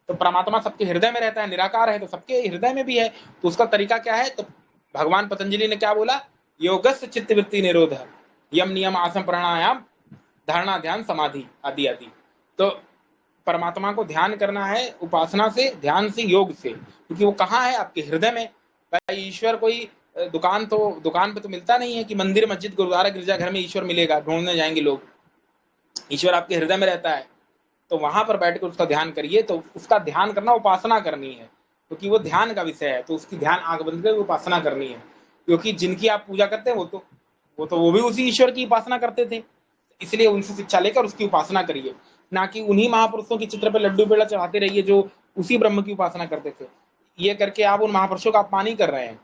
तो परमात्मा सबके हृदय में रहता है, निराकार है तो सबके हृदय में भी है। तो उसका तरीका क्या है? तो भगवान पतंजलि ने क्या बोला? योगस्य चित्तवृत्ति निरोध, यम नियम आसन प्राणायाम धारणा ध्यान समाधि आदि आदि। तो परमात्मा को ध्यान करना है उपासना से, ध्यान से, योग से, क्योंकि वो कहाँ है? आपके हृदय में। भाई ईश्वर कोई दुकान पे तो मिलता नहीं है कि मंदिर मस्जिद गुरुद्वारा गिरजाघर में ईश्वर मिलेगा, ढूंढने जाएंगे लोग। ईश्वर आपके हृदय में रहता है, तो वहां पर बैठकर उसका ध्यान करिए। तो उसका ध्यान करना उपासना करनी है, क्योंकि वो ध्यान का विषय है। तो उसकी ध्यान आंख बंद कर उपासना करनी है, क्योंकि जिनकी आप पूजा करते हैं वो भी उसी ईश्वर की उपासना करते थे। इसलिए उनसे शिक्षा लेकर उसकी उपासना करिए, ना कि उन्हीं महापुरुषों के चित्र पर लड्डू पेड़ा चढ़ाते रहिए जो उसी ब्रह्म की उपासना करते थे। ये करके आप उन महापुरुषों का अपमान ही कर रहे हैं।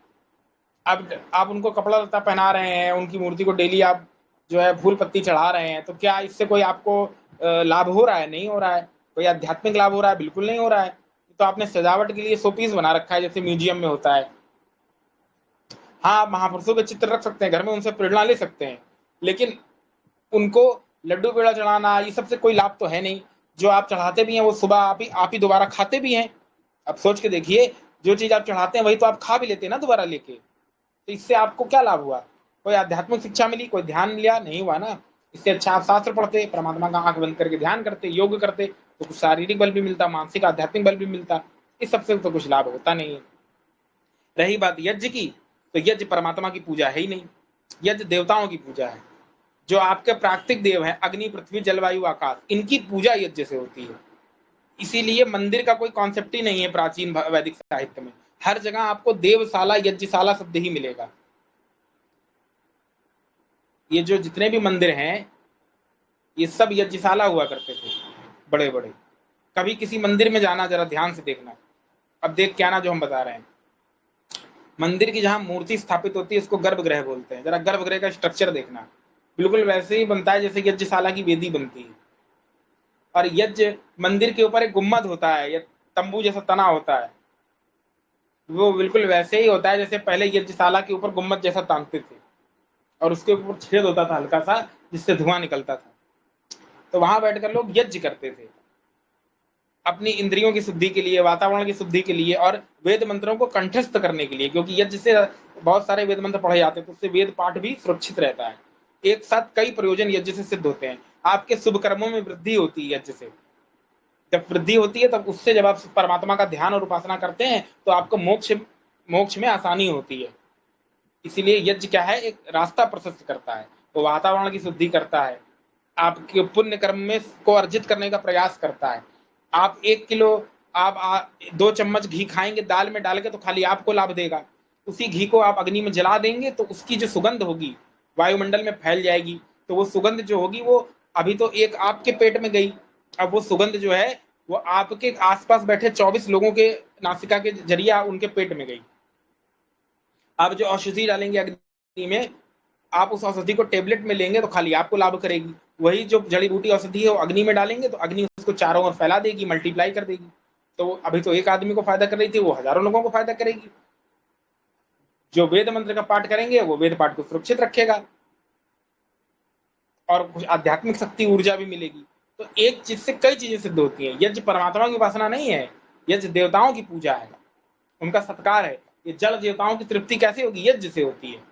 अब आप उनको कपड़ा लत्ता पहना रहे हैं, उनकी मूर्ति को डेली आप जो है फूल पत्ती चढ़ा रहे हैं, तो क्या इससे कोई आपको लाभ हो रहा है? नहीं हो रहा है। कोई आध्यात्मिक लाभ हो रहा है? बिल्कुल नहीं हो रहा है। तो आपने सजावट के लिए शो पीस बना रखा है, जैसे म्यूजियम में होता है। हाँ, आप महापुरुषों के चित्र रख सकते हैं घर में, उनसे प्रेरणा ले सकते हैं, लेकिन उनको लड्डू पेड़ा चढ़ाना ये सबसे कोई लाभ तो है नहीं। जो आप चढ़ाते भी हैं वो सुबह आप ही दोबारा खाते भी हैं। अब सोच के देखिए, जो चीज आप चढ़ाते हैं वही तो आप खा भी लेते हैं ना दोबारा लेके। तो इससे आपको क्या लाभ हुआ? कोई आध्यात्मिक शिक्षा मिली? कोई ध्यान लिया? नहीं हुआ ना। इससे अच्छा आप शास्त्र पढ़ते, परमात्मा का आंख बंद करके ध्यान करते, योग करते, तो कुछ शारीरिक बल भी मिलता, मानसिक आध्यात्मिक बल भी मिलता। इस सबसे तो कुछ लाभ होता नहीं है। रही बात यज्ञ की, तो यज्ञ परमात्मा की पूजा है ही नहीं, यज्ञ देवताओं की पूजा है। जो आपके प्राकृतिक देव हैं, अग्नि पृथ्वी जलवायु आकाश, इनकी पूजा यज्ञ से होती है। इसीलिए मंदिर का कोई कॉन्सेप्ट ही नहीं है प्राचीन वैदिक साहित्य में। हर जगह आपको देवशाला यज्ञशाला शब्द ही मिलेगा। ये जो जितने भी मंदिर हैं ये सब यज्ञशाला हुआ करते थे, बड़े बड़े। कभी किसी मंदिर में जाना, जरा ध्यान से देखना, अब देख क्या ना जो हम बता रहे हैं। मंदिर की जहां मूर्ति स्थापित होती है उसको गर्भगृह बोलते हैं। जरा गर्भगृह का स्ट्रक्चर देखना, बिल्कुल वैसे ही बनता है जैसे यज्ञशाला की वेदी बनती है। और यज्ञ मंदिर के ऊपर एक गुम्मद होता है या तंबू जैसा तना होता है, वो बिल्कुल वैसे ही होता है जैसे पहले यज्ञशाला के ऊपर गुम्मद जैसा तांगते थे, और उसके ऊपर छेद होता था हल्का सा, जिससे धुआं निकलता था। तो वहां बैठकर लोग यज्ञ करते थे, अपनी इंद्रियों की शुद्धि के लिए, वातावरण की शुद्धि के लिए, और वेद मंत्रों को कंठस्थ करने के लिए। क्योंकि यज्ञ से बहुत सारे वेद मंत्र पढ़े जाते हैं, तो उससे वेद पाठ भी सुरक्षित रहता है। एक साथ कई प्रयोजन यज्ञ से सिद्ध होते हैं। आपके शुभ कर्मों में वृद्धि होती है यज्ञ से। जब वृद्धि होती है तब उससे, जब आप परमात्मा का ध्यान और उपासना करते हैं तो आपको मोक्ष मोक्ष में आसानी होती है। इसीलिए यज्ञ क्या है? एक रास्ता प्रशस्त करता है, वो वातावरण की शुद्धि करता है, आपके पुण्य कर्म में को अर्जित करने का प्रयास करता है। आप 1 किलो, आप 2 चम्मच घी खाएंगे दाल में डाल के, तो खाली आपको लाभ देगा। उसी घी को आप अग्नि में जला देंगे तो उसकी जो सुगंध होगी वायुमंडल में फैल जाएगी। तो वो सुगंध जो होगी वो अभी तो एक आपके पेट में गई, अब वो सुगंध जो है वो आपके आसपास बैठे 24 लोगों के नासिका के जरिए उनके पेट में गई। आप जो औषधि डालेंगे अग्नि में, आप उस औषधि को टेबलेट में लेंगे तो खाली आपको लाभ करेगी। वही जो जड़ी बूटी औषधि है वो अग्नि में डालेंगे तो अग्नि उसको चारों ओर फैला देगी, मल्टीप्लाई कर देगी। तो अभी तो एक आदमी को फायदा कर रही थी, वो हजारों लोगों को फायदा करेगी। जो वेद मंत्र का पाठ करेंगे वो वेद पाठ को सुरक्षित रखेगा। और कुछ आध्यात्मिक शक्ति ऊर्जा भी मिलेगी। तो एक चीज से कई चीजें सिद्ध होती हैं। यज्ञ परमात्मा की उपासना नहीं है, यज्ञ देवताओं की पूजा है, उनका सत्कार है। ये जल देवताओं की तृप्ति कैसे होगी? यज्ञ से होती है।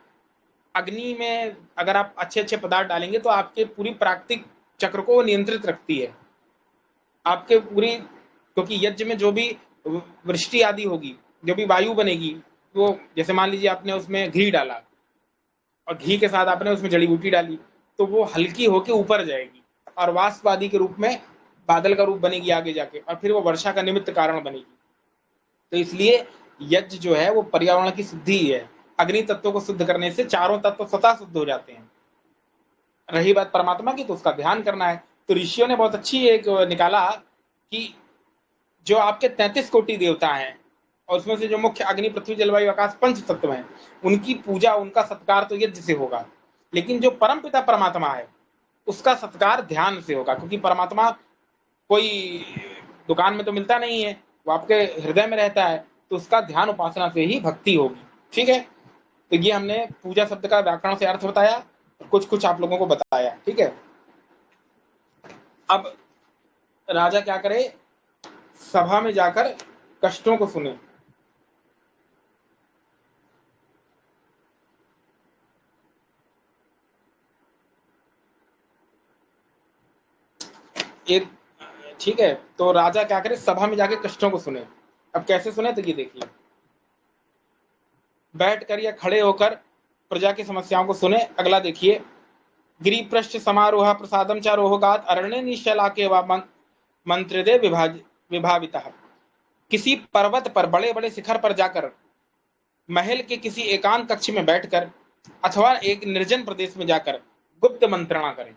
अग्नि में अगर आप अच्छे अच्छे पदार्थ डालेंगे तो आपके पूरी प्राकृतिक चक्र को नियंत्रित रखती है, आपके पूरी, क्योंकि यज्ञ में जो भी वृष्टि आदि होगी, जो भी वायु बनेगी, वो जैसे मान लीजिए आपने उसमें घी डाला और घी के साथ आपने उसमें जड़ी बूटी डाली, तो वो हल्की होके ऊपर जाएगी और वाष्प आदि के रूप में बादल का रूप बनेगी आगे जाके, और फिर वो वर्षा का निमित्त कारण बनेगी। तो इसलिए यज्ञ जो है वो पर्यावरण की शुद्धि ही है। अग्नि तत्व को शुद्ध करने से चारों तत्व स्वतः शुद्ध हो जाते हैं। रही बात परमात्मा की, तो उसका ध्यान करना है। तो ऋषियों ने बहुत अच्छी एक निकाला कि जो आपके 33 कोटि देवता हैं और उसमें से जो मुख्य अग्नि पृथ्वी जलवायु आकाश पंच तत्व हैं, उनकी पूजा उनका सत्कार तो यज्ञ से होगा, लेकिन जो परम पिता परमात्मा है उसका सत्कार ध्यान से होगा, क्योंकि परमात्मा कोई दुकान में तो मिलता नहीं है, वो आपके हृदय में रहता है, तो उसका ध्यान उपासना से ही भक्ति होगी। ठीक है, तो ये हमने पूजा शब्द का व्याकरण से अर्थ बताया, कुछ कुछ आप लोगों को बताया। ठीक है, अब राजा क्या करे? सभा में जाकर कष्टों को सुने। एक, ठीक है, तो राजा क्या करे? सभा में जाके कष्टों को सुने। अब कैसे सुने? तो ये देखिए, बैठ कर या खड़े होकर प्रजा की समस्याओं को सुने। अगला देखिए, गिरिपृष्ठ समारोह प्रसादम च रोहगात अरण्य निशलाके व मंत्रिदे विभावितः। किसी पर्वत पर, बड़े बड़े शिखर पर जाकर, महल के किसी एकांत कक्ष में बैठकर अथवा एक निर्जन प्रदेश में जाकर गुप्त मंत्रणा करें।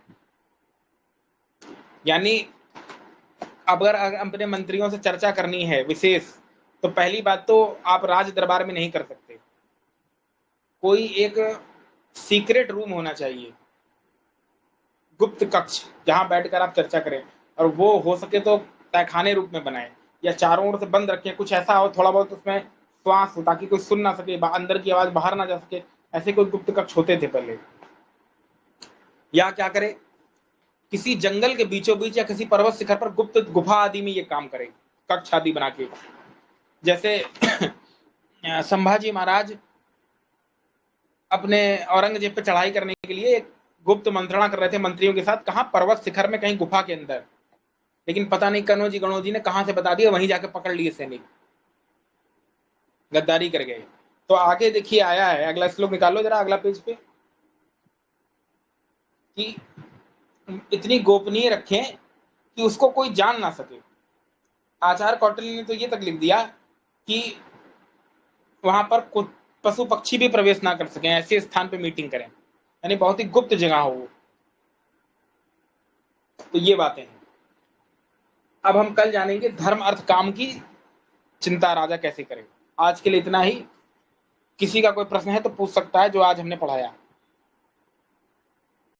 यानी अगर अपने मंत्रियों से चर्चा करनी है विशेष, तो पहली बात तो आप राज दरबार में नहीं कर सकते, कोई एक सीक्रेट रूम होना चाहिए, गुप्त कक्ष, जहां बैठकर आप चर्चा करें, और वो हो सके तो तहखाने रूप में बनाए, या चारों ओर से बंद रखें, कुछ ऐसा हो थोड़ा बहुत उसमें श्वास हो, ताकि कोई सुन ना सके, अंदर की आवाज बाहर ना जा सके, ऐसे कोई गुप्त कक्ष होते थे पहले। या क्या करे, किसी जंगल के बीचों बीच या किसी पर्वत शिखर पर गुप्त गुफा आदि में ये काम करे, कक्ष आदि बना के। जैसे संभाजी महाराज अपने औरंगजेब पे चढ़ाई करने के लिए एक गुप्त मंत्रणा कर रहे थे मंत्रियों के साथ, कहां? पर्वत शिखर में कहीं गुफा के अंदर। लेकिन पता नहीं कनौजी गणोजी ने कहां से बता दिया, वहीं जाके पकड़ लिए सैनिक, गद्दारी कर गए। तो आगे देखिए आया है, अगला श्लोक निकालो जरा, अगला पेज पे, कि इतनी गोपनीय रखें कि उसको कोई जान ना सके। आचार्य कौटिल्य ने तो ये तक लिख दिया कि वहां पर पशु पक्षी भी प्रवेश ना कर सके, ऐसे स्थान पे मीटिंग करें, यानी बहुत ही गुप्त जगह हो वो। तो ये बातें हैं। अब हम कल जानेंगे धर्म अर्थ काम की चिंता राजा कैसे करे। आज के लिए इतना ही। किसी का कोई प्रश्न है तो पूछ सकता है, जो आज हमने पढ़ाया।